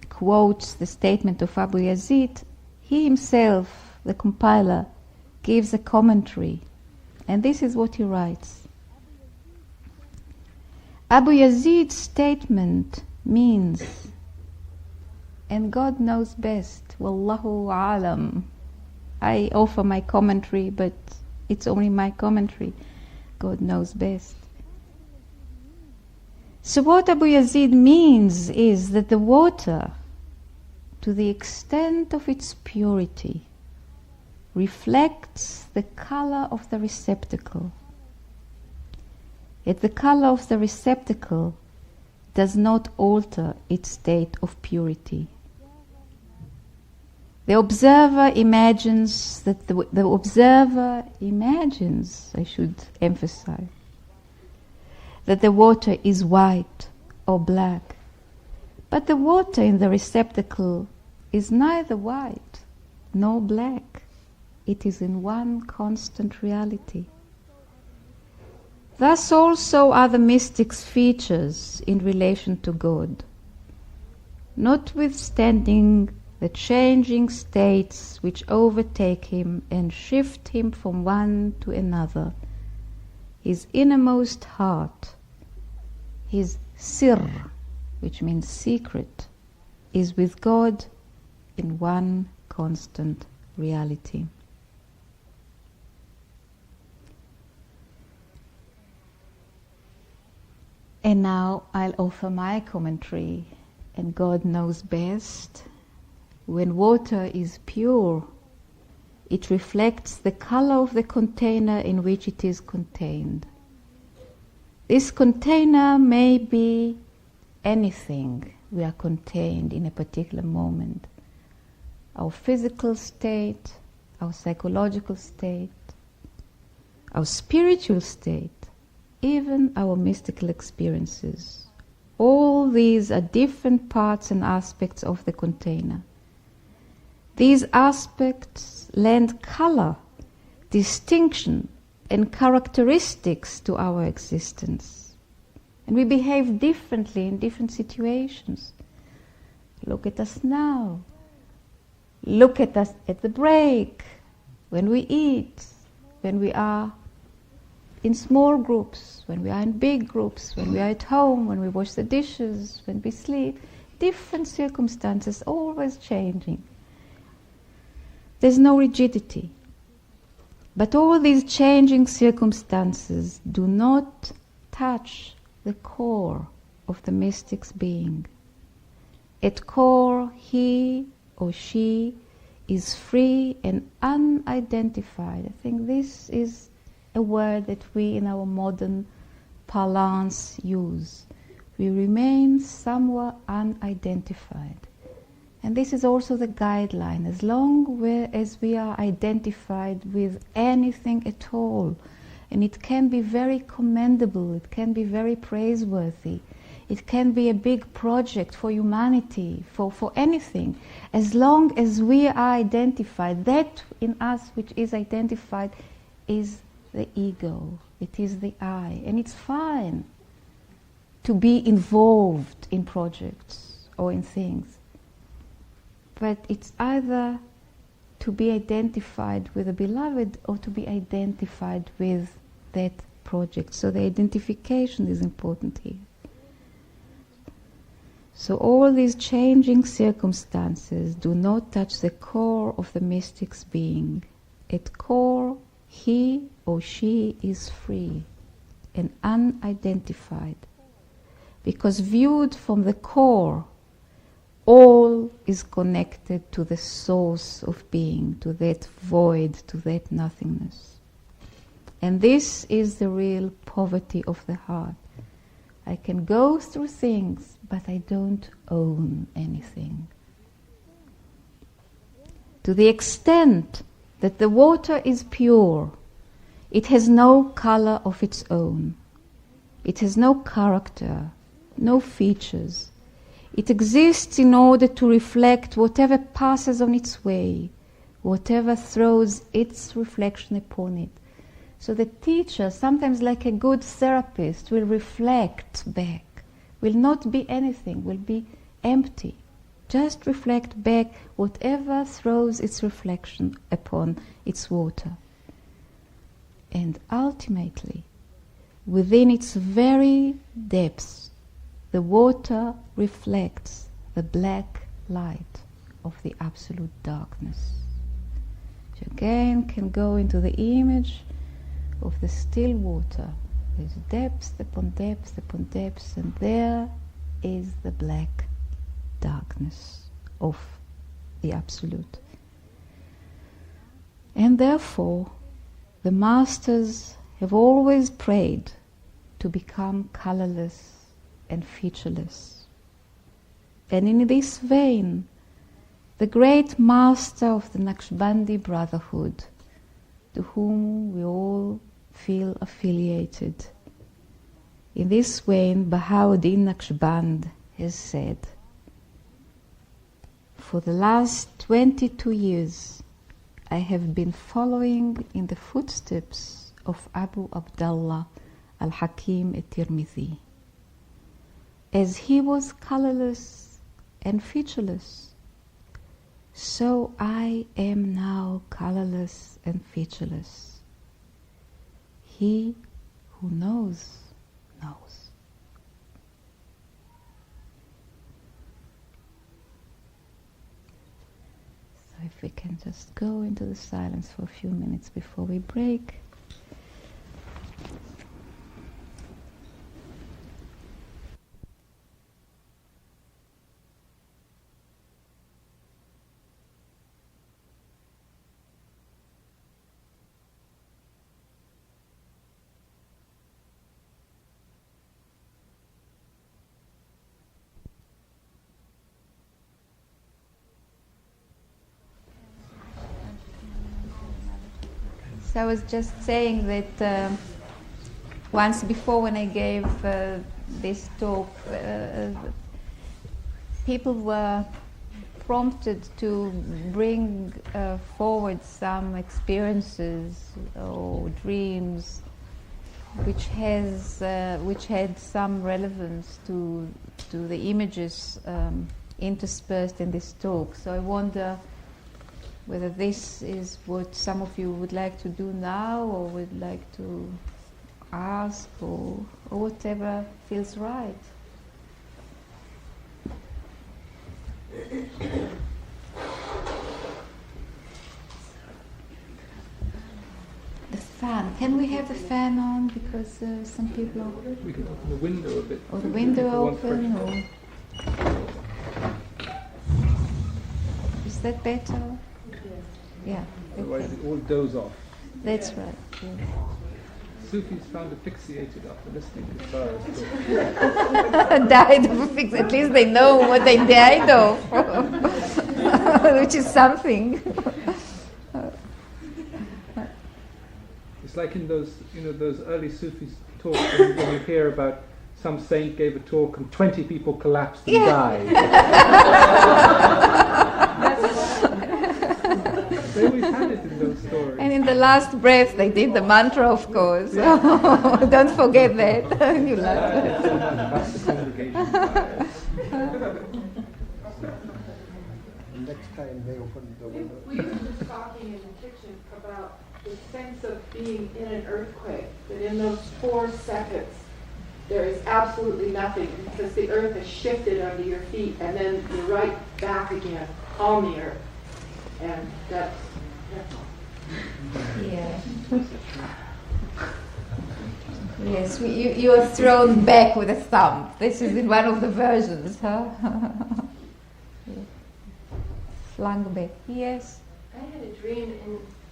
quotes the statement of Abu Yazid, he himself, the compiler, gives a commentary, and this is what he writes. Abu Yazid's statement means, and God knows best, Wallahu alam. I offer my commentary, but it's only my commentary. God knows best. So what Abu Yazid means is that the water, to the extent of its purity, reflects the color of the receptacle. Yet the color of the receptacle does not alter its state of purity. The observer imagines, I should emphasize, that the water is white or black. But the water in the receptacle is neither white nor black. it is in one constant reality. Thus also are the mystic's features in relation to God. Notwithstanding the changing states which overtake him and shift him from one to another, his innermost heart, his sir, which means secret, is with God in one constant reality. And now I'll offer my commentary, and God knows best. When water is pure, it reflects the color of the container in which it is contained. This container may be anything we are contained in a particular moment. Our physical state, our psychological state, our spiritual state, even our mystical experiences. All these are different parts and aspects of the container. These aspects lend color, distinction, and characteristics to our existence. And we behave differently in different situations. Look at us now. Look at us at the break, when we eat, when we are in small groups, when we are in big groups, when we are at home, when we wash the dishes, when we sleep. Different circumstances, always changing. There's no rigidity. But all these changing circumstances do not touch the core of the mystic's being. At core, he or she is free and unidentified. I think this is a word that we in our modern parlance use. We remain somewhat unidentified. And this is also the guideline. As long as we are identified with anything at all, and it can be very commendable, it can be very praiseworthy, it can be a big project for humanity, for anything, as long as we are identified, that in us which is identified is the ego, it is the I. And it's fine to be involved in projects or in things. But it's either to be identified with a beloved or to be identified with that project. So the identification is important here. So all these changing circumstances do not touch the core of the mystic's being. At core, he or she is free and unidentified. Because viewed from the core, all is connected to the source of being, to that void, to that nothingness. And this is the real poverty of the heart. I can go through things, but I don't own anything. To the extent that the water is pure, it has no color of its own. It has no character, no features. It exists in order to reflect whatever passes on its way, whatever throws its reflection upon it. So the teacher, sometimes like a good therapist, will reflect back, will not be anything, will be empty. Just reflect back whatever throws its reflection upon its water. And ultimately, within its very depths, the water reflects the black light of the absolute darkness. You again can go into the image of the still water. There's depths upon depths upon depths, and there is the black darkness of the absolute. And therefore, the masters have always prayed to become colorless and featureless. And in this vein, the great master of the Naqshbandi Brotherhood, to whom we all feel affiliated, in this vein, Bahauddin Naqshband has said, for the last 22 years, I have been following in the footsteps of Abu Abdullah al-Hakim at-Tirmidhi. As he was colorless and featureless, so I am now colorless and featureless. He who knows, knows. So if we can just go into the silence for a few minutes before we break. So I was just saying that once before when I gave this talk, people were prompted to bring forward some experiences or dreams which had some relevance to the images interspersed in this talk. So I wonder whether this is what some of you would like to do now, or would like to ask, or whatever feels right. The fan. Can we have the fan on? Because some people are... We can open the window a bit. Or the window open, or... Is that better? Yeah. Otherwise Okay. it all doze off. That's right. Yeah. Sufis found asphyxiated after listening to Sara's talk. Died of fix. At least they know what they died of, which is something. It's like in those, those early Sufis talks when you hear about some saint gave a talk and 20 people collapsed and died. They always had it in those stories. And in the last breath, they did the mantra, of course. Don't forget that. You laugh. That's the congregation. Next time they open the window. We were just talking in the kitchen about the sense of being in an earthquake, that in those 4 seconds there is absolutely nothing because the earth has shifted under your feet and then you're right back again on the earth. And that's Yeah. Yes, you are thrown back with a thump. This is in one of the versions, huh? Flung back. Yes. I had a dream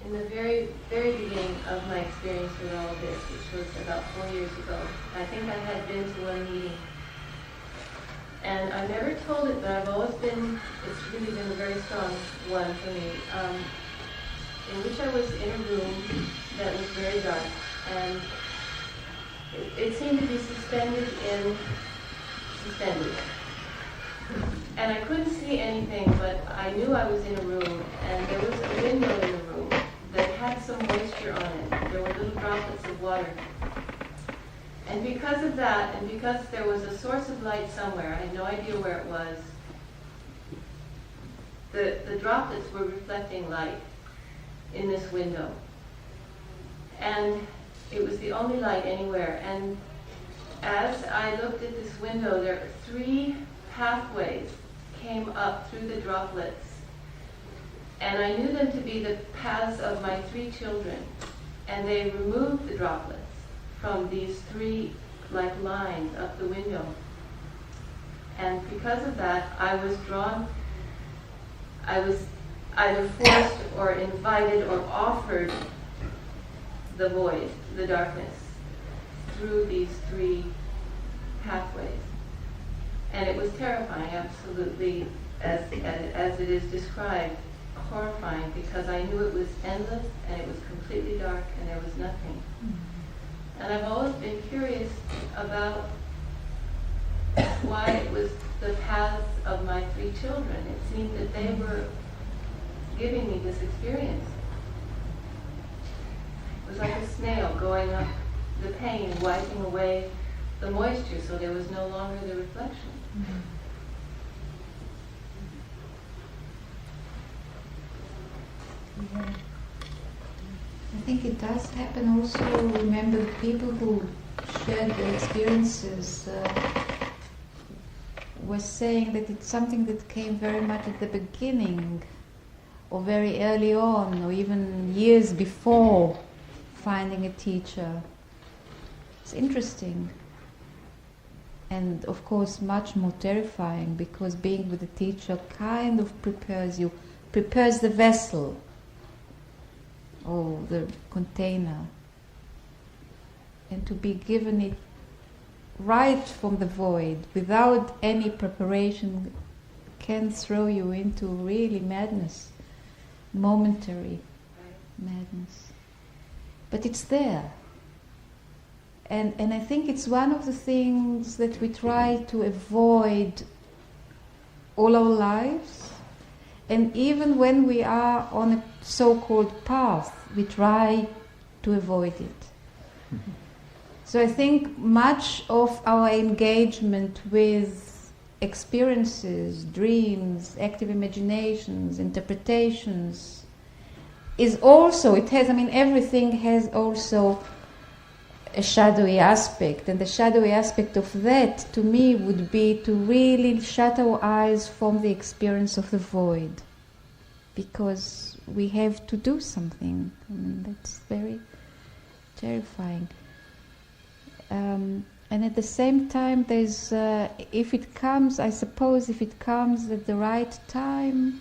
in the very, very beginning of my experience with all of this, which was about 4 years ago. I think I had been to one meeting. And I never told it, but I've always been, it's really been a very strong one for me, in which I was in a room that was very dark. And it seemed to be suspended. And I couldn't see anything, but I knew I was in a room, and there was a window in the room that had some moisture on it. There were little droplets of water. And because of that, and because there was a source of light somewhere, I had no idea where it was, the droplets were reflecting light in this window. And it was the only light anywhere. And as I looked at this window, there were 3 pathways came up through the droplets. And I knew them to be the paths of my 3 children. And they removed the droplets from these 3 lines up the window. And because of that, I was either forced or invited or offered the void, the darkness, through these 3 pathways. And it was terrifying, absolutely, as it is described, horrifying, because I knew it was endless and it was completely dark and there was nothing. And I've always been curious about why it was the paths of my 3 children. It seemed that they were giving me this experience. It was like a snail going up the pane, wiping away the moisture, so there was no longer the reflection. Yeah. I think it does happen also. Remember the people who shared their experiences were saying that it's something that came very much at the beginning, or very early on, or even years before finding a teacher. It's interesting. And of course much more terrifying, because being with a teacher kind of prepares the vessel or the container, and to be given it right from the void without any preparation can throw you into really madness, momentary madness. But it's there. And I think it's one of the things that we try to avoid all our lives. And even when we are on a so-called path, we try to avoid it. Mm-hmm. So I think much of our engagement with experiences, dreams, active imaginations, interpretations is also, everything has also a shadowy aspect, and the shadowy aspect of that to me would be to really shut our eyes from the experience of the void, because we have to do something. That's very terrifying. And at the same time, there's if it comes at the right time,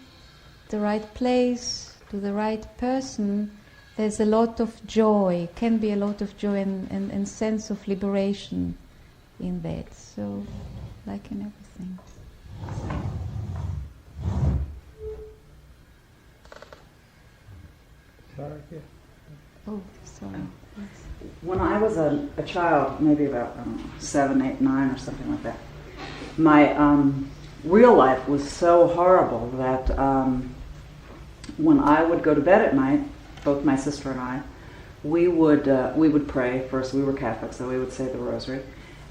the right place, to the right person, there's a lot of joy, can be a lot of joy and sense of liberation in that. So, like in everything. Sorry, yeah. Oh, sorry. Yes. When I was a child, maybe about 7, 8, 9 or something like that, my real life was so horrible that when I would go to bed at night, both my sister and I, we would pray first. We were Catholic, so we would say the Rosary,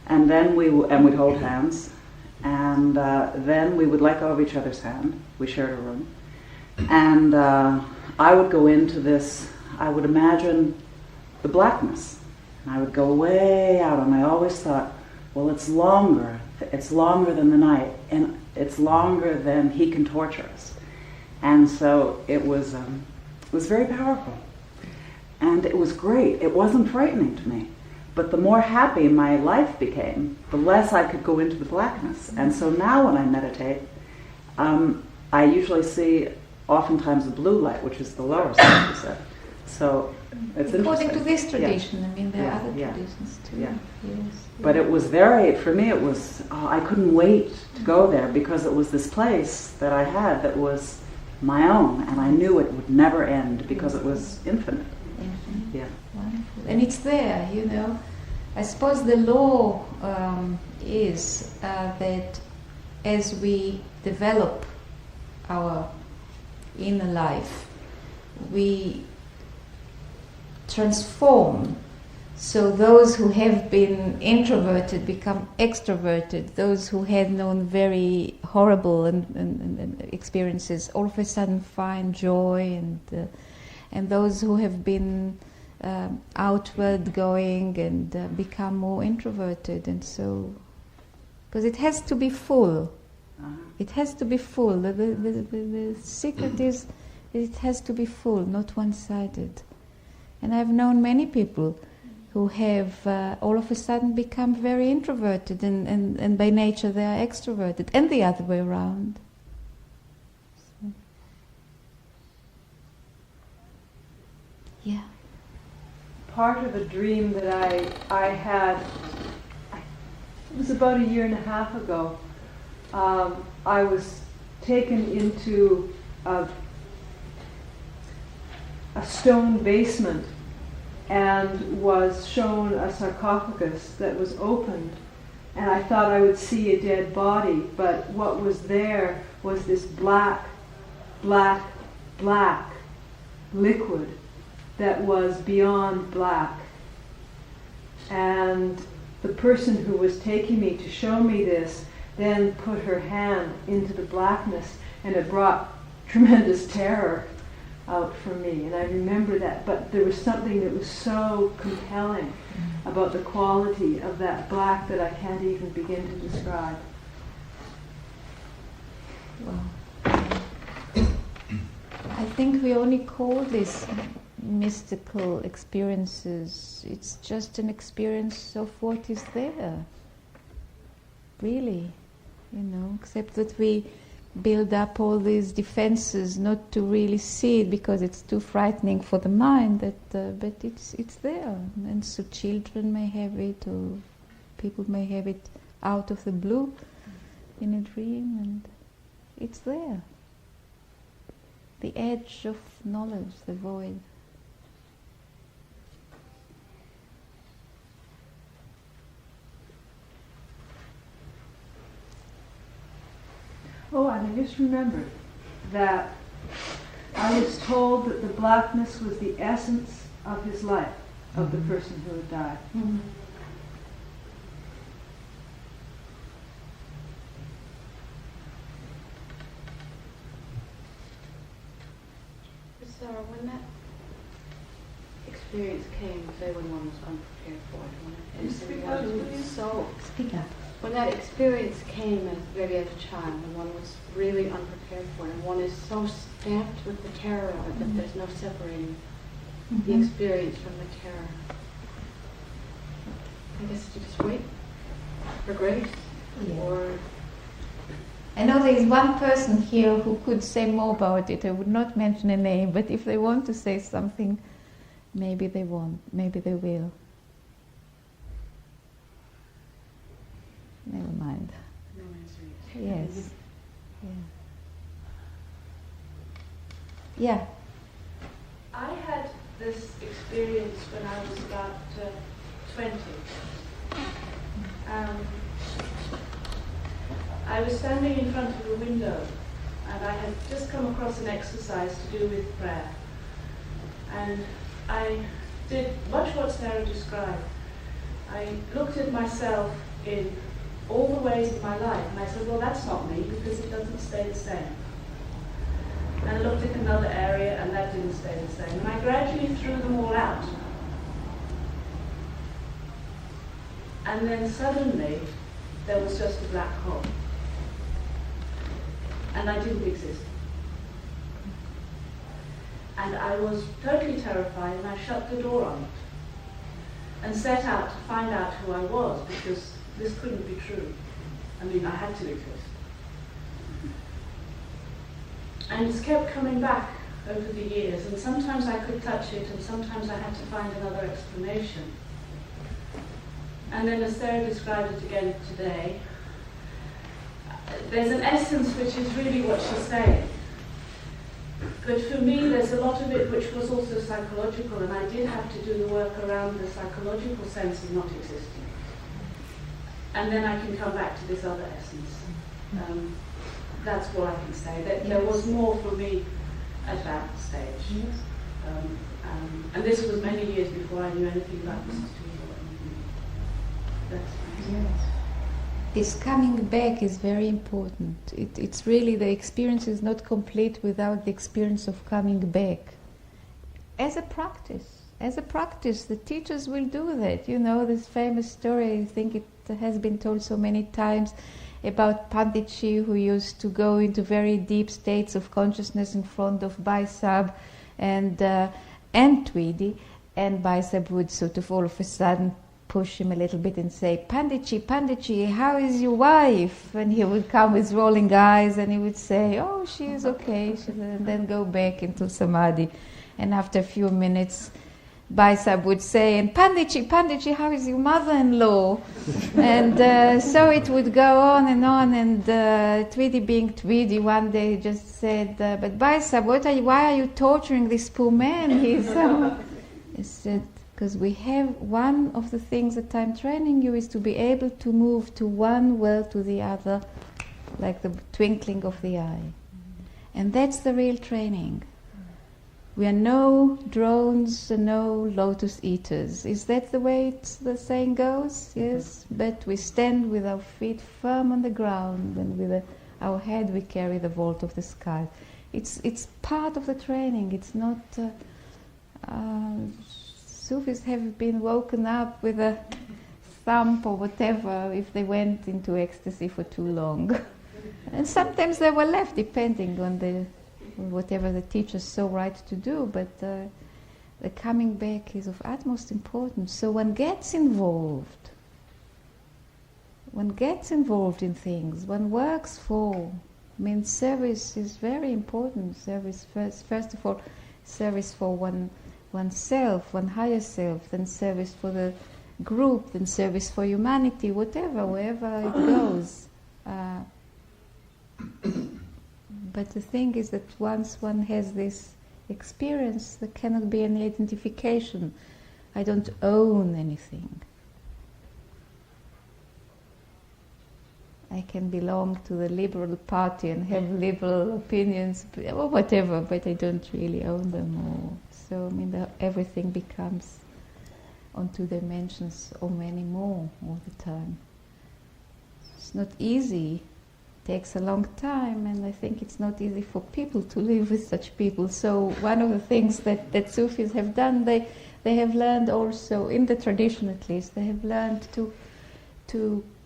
and then we'd hold hands, and then we would let go of each other's hand. We shared a room, and I would go into this. I would imagine the blackness, and I would go way out. And I always thought, well, it's longer than the night, and it's longer than he can torture us, and so it was very powerful. And it was great. It wasn't frightening to me. But the more happy my life became, the less I could go into the blackness. And so now when I meditate, I usually see oftentimes the blue light, which is the lower side, you said. So it's according interesting. To this tradition, Yeah. there are other traditions too. Yeah. Yes. But it was for me it was, I couldn't wait to go there, because it was this place that I had that was my own, and I knew it would never end because it was infinite. Yeah. Wonderful. And it's there, I suppose the law is that as we develop our inner life, we transform. So those who have been introverted become extroverted. Those who had known very horrible and experiences all of a sudden find joy, and those who have been outward going and become more introverted. And so, because it has to be full. It has to be full. The secret is it has to be full, not one-sided. And I've known many people who have all of a sudden become very introverted, and by nature they are extroverted, and the other way around. So. Yeah. Part of a dream that I had, it was about 1.5 years ago. I was taken into a stone basement and was shown a sarcophagus that was opened, and I thought I would see a dead body, but what was there was this black liquid that was beyond black. And the person who was taking me to show me this then put her hand into the blackness, and it brought tremendous terror out for me. And I remember that, but there was something that was so compelling about the quality of that black that I can't even begin to describe. Well, I think we only call this mystical experiences. It's just an experience of what is there, really, except that we build up all these defenses not to really see it because it's too frightening for the mind, but it's there. And so children may have it, or people may have it out of the blue in a dream, and it's there. The edge of knowledge, the void. Oh, and I just remembered that I was told that the blackness was the essence of his life, of the person who had died. Mm-hmm. Sarah, when that experience came, say when one was unprepared for it, Speak up. when that experience came maybe as a child, and one was really unprepared for it, and one is so stamped with the terror of it that there's no separating the experience from the terror. I guess you just wait for grace, or... I know there is one person here who could say more about it. I would not mention a name, but if they want to say something, maybe they won't, maybe they will. Never mind. No answer yet. Yes. Yeah. I had this experience when I was about 20. I was standing in front of a window, and I had just come across an exercise to do with prayer. And I did much what Sarah described. I looked at myself in all the ways of my life, and I said, well, that's not me, because it doesn't stay the same. And I looked at another area, and that didn't stay the same. And I gradually threw them all out. And then suddenly, there was just a black hole. And I didn't exist. And I was totally terrified, and I shut the door on it and set out to find out who I was, because this couldn't be true. I mean, I had to exist. And it's kept coming back over the years, and sometimes I could touch it, and sometimes I had to find another explanation. And then as Sarah described it again today, there's an essence which is really what she's saying. But for me, there's a lot of it which was also psychological, and I did have to do the work around the psychological sense of not existing. And then I can come back to this other essence. That's what I can say. That there was more for me at that stage. Yes. And this was many years before I knew anything about this. Yes. This coming back is very important. It's really, the experience is not complete without the experience of coming back. As a practice, the teachers will do that. You know, this famous story, I think it has been told so many times, about Panditji, who used to go into very deep states of consciousness in front of Baisab and Tweedy, and Baisab would sort of all of a sudden push him a little bit and say, Panditji, how is your wife? And he would come with rolling eyes and he would say, oh, she is okay, and then go back into Samadhi. And after a few minutes, Baisab would say, and Panditji, how is your mother-in-law? And so it would go on, and Tweedy being Tweedy, one day just said, but Baisab, why are you torturing this poor man? He said, because we have, one of the things that I'm training you is to be able to move to one world to the other, like the twinkling of the eye. And that's the real training. We are no drones and no lotus eaters. Is that the way the saying goes? Yes. But we stand with our feet firm on the ground, and with our head we carry the vault of the sky. It's part of the training. It's not. Sufis have been woken up with a thump or whatever if they went into ecstasy for too long, and sometimes they were left, depending on whatever the teacher saw right to do. But the coming back is of utmost importance. So one gets involved. One gets involved in things. One works for. I mean, service is very important. Service first of all, service for oneself, one higher self, then service for the group, then service for humanity, wherever it goes. But the thing is that once one has this experience, there cannot be any identification. I don't own anything. I can belong to the Liberal Party and have liberal opinions or whatever, but I don't really own them all. So I mean, everything becomes on 2 dimensions or many more all the time. It's not easy. It takes a long time, and I think it's not easy for people to live with such people. So one of the things that Sufis have done, they have learned also, in the tradition at least, they have learned to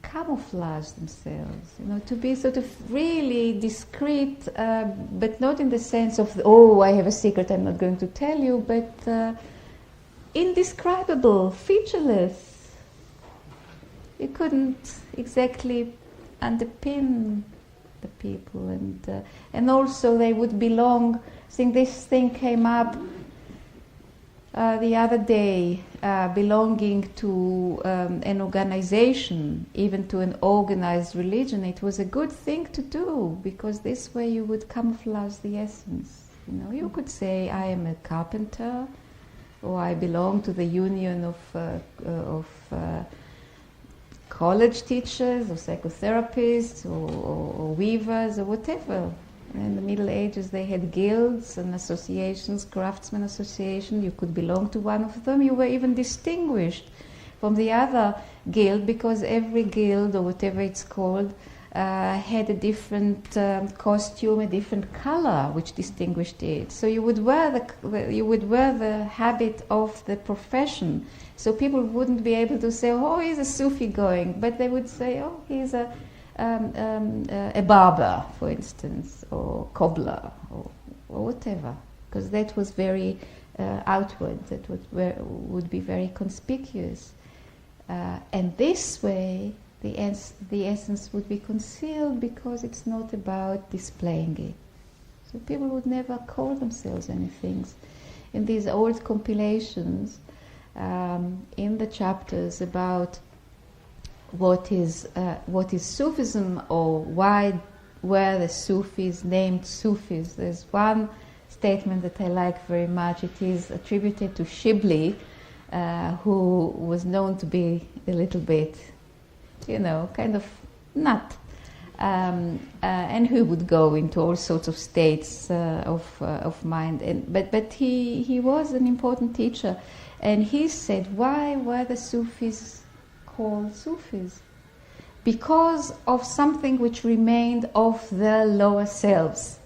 camouflage themselves, to be sort of really discreet, but not in the sense of, I have a secret, I'm not going to tell you, but indescribable, featureless. You couldn't exactly underpin the people, and also they would belong. I think this thing came up the other day, belonging to an organization, even to an organized religion. It was a good thing to do, because this way you would camouflage the essence. You could say, I am a carpenter, or I belong to the union of college teachers, or psychotherapists, or weavers, or whatever. In the Middle Ages they had guilds and associations, craftsmen association. You could belong to one of them. You were even distinguished from the other guild, because every guild, or whatever it's called, had a different costume, a different color which distinguished it. So you would wear the habit of the profession. So people wouldn't be able to say, oh, he's a Sufi going, but they would say, oh, he's a barber, for instance, or cobbler, or whatever, because that was very outward, that would be very conspicuous. And this way, the essence would be concealed, because it's not about displaying it. So people would never call themselves anything. In these old compilations, in the chapters about what is Sufism, or why were the Sufis named Sufis, there's one statement that I like very much. It is attributed to Shibli, who was known to be a little bit, kind of nut, and who would go into all sorts of states of mind. But he was an important teacher, and he said, why were the Sufis called Sufis? Because of something which remained of their lower selves.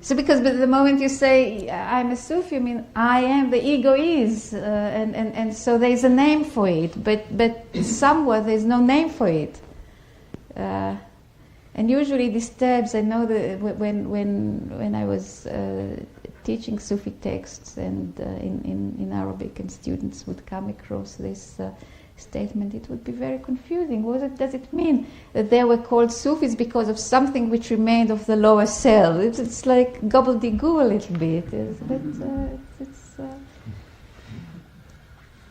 So because the moment you say, I'm a Sufi, I mean, I am, the ego is, and so there's a name for it, but somewhere there's no name for it. And usually disturbs, I know that when I was teaching Sufi texts and in Arabic, and students would come across this statement, it would be very confusing. Does it mean that they were called Sufis because of something which remained of the lower self? It's like gobbledygook a little bit. It's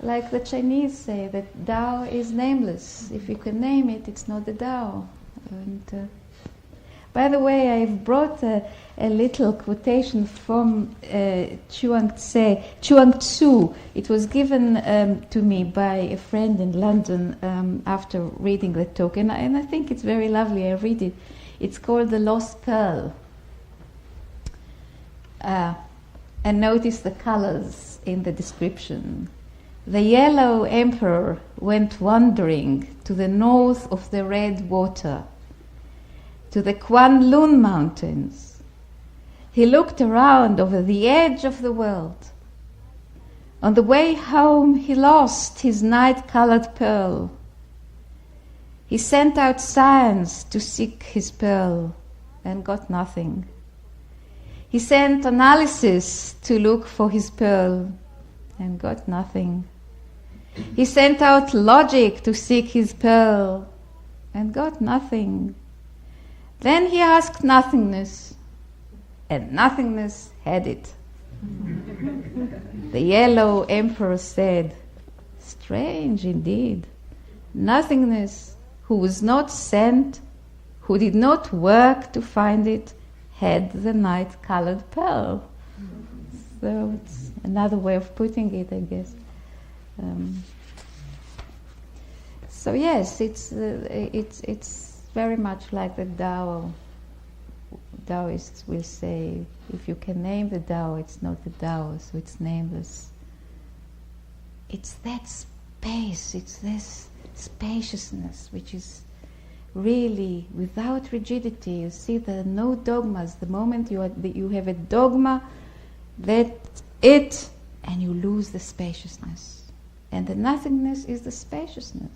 like the Chinese say that Tao is nameless. If you can name it, it's not the Tao. And by the way, I've brought a little quotation from Chuang Tzu. It was given to me by a friend in London after reading the talk, and I think it's very lovely. I read it. It's called The Lost Pearl. and notice the colors in the description. The yellow emperor went wandering to the north of the red water, to the Kwanlun mountains. He looked around over the edge of the world. On the way home, he lost his night-colored pearl. He sent out science to seek his pearl and got nothing. He sent analysis to look for his pearl and got nothing. He sent out logic to seek his pearl and got nothing. Then he asked nothingness, and nothingness had it. The yellow emperor said, "Strange indeed, nothingness, who was not sent, who did not work to find it, had the night-colored pearl." So it's another way of putting it, I guess. So yes, it's very much like the Tao. Taoists will say, if you can name the Tao, it's not the Tao, so it's nameless. It's that space, it's this spaciousness, which is really without rigidity. You see, there are no dogmas. The moment you have a dogma, that's it, and you lose the spaciousness. And the nothingness is the spaciousness.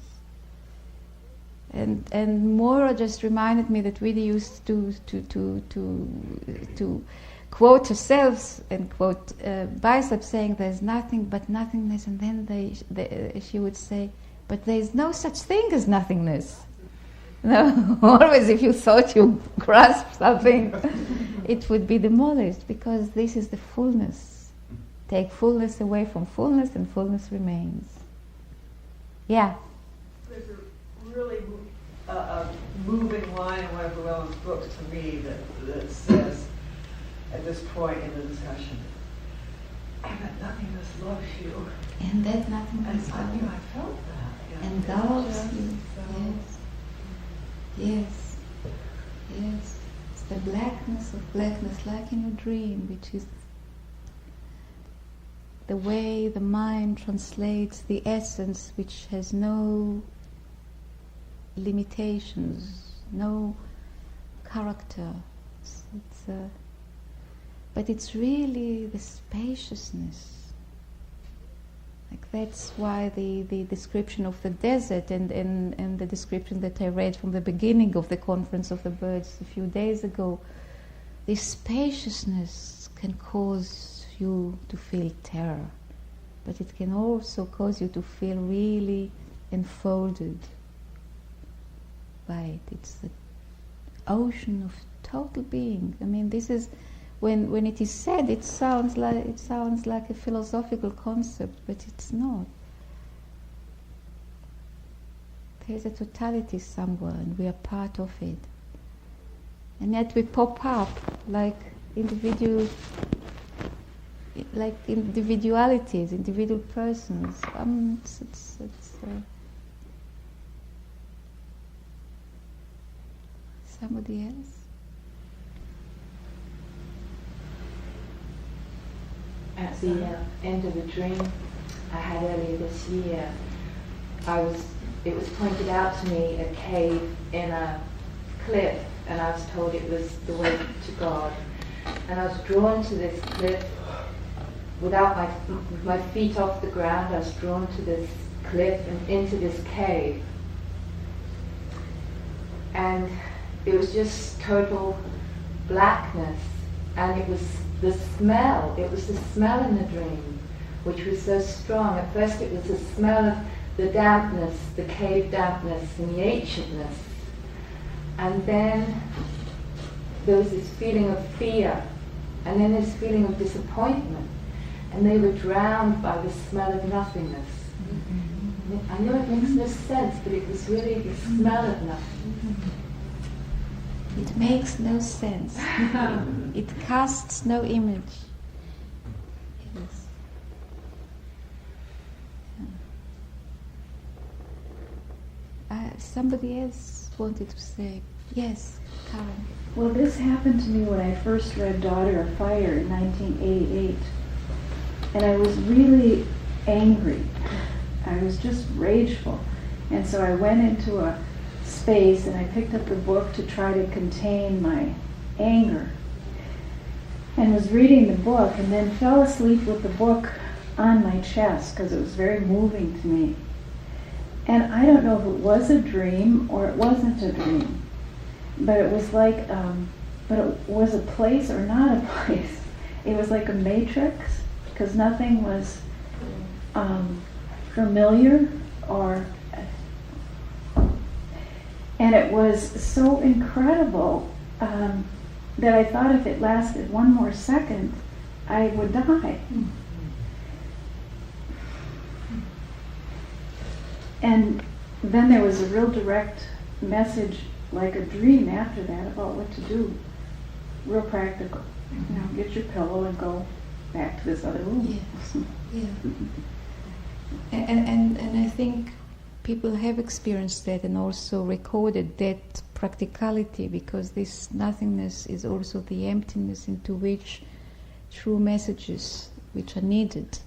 And Mora just reminded me that we used to quote ourselves and quote Bicep saying there's nothing but nothingness, and then she would say, but there's no such thing as nothingness. No, always if you thought you grasped something, it would be demolished, because this is the fullness. Take fullness away from fullness and fullness remains. Yeah. There's a really moving line in one of Llewellyn's books to me that says, at this point in the discussion, "And that nothingness loves you." And that nothingness loves you. I felt that. Yeah. And loves you. Yes. Yes. It's the blackness of blackness, like in your dream, which is the way the mind translates the essence, which has no limitations, no character. But it's really the spaciousness. Like that's why the description of the desert and the description that I read from the beginning of the Conference of the Birds a few days ago, this spaciousness can cause you to feel terror, but it can also cause you to feel really enfolded by it. It's the ocean of total being. I mean, this is when it is said, it sounds like a philosophical concept, but it's not. There's a totality somewhere, and we are part of it. And yet we pop up like individualities, individual persons. Somebody else? At the end of the dream I had earlier this year, it was pointed out to me a cave in a cliff, and I was told it was the way to God. And I was drawn to this cliff without my feet off the ground. I was drawn to this cliff and into this cave. And it was just total blackness, and it was the smell in the dream, which was so strong. At first it was the smell of the dampness, the cave dampness and the ancientness. And then there was this feeling of fear, and then this feeling of disappointment, and they were drowned by the smell of nothingness. Mm-hmm. I know it makes no sense, but it was really the smell of nothing. It makes no sense. It casts no image. Yes. Somebody else wanted to say, yes, Karen. Well, this happened to me when I first read Daughter of Fire in 1988. and I was really angry. I was just rageful. And so I went into a space and I picked up the book to try to contain my anger. And was reading the book and then fell asleep with the book on my chest because it was very moving to me. And I don't know if it was a dream or it wasn't a dream, but it was like, but it was a place or not a place. It was like a matrix because nothing was familiar or, and it was so incredible that I thought if it lasted one more second, I would die. And then there was a real direct message, like a dream after that, about what to do. Real practical. You know, get your pillow and go back to this other room. Yes. Yeah. And I think people have experienced that and also recorded that practicality, because this nothingness is also the emptiness into which true messages which are needed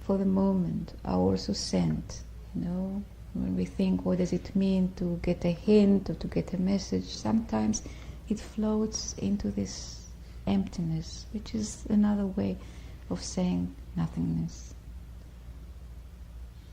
for the moment are also sent. You know, when we think, what does it mean to get a hint or to get a message, sometimes it floats into this emptiness, which is another way of saying nothingness.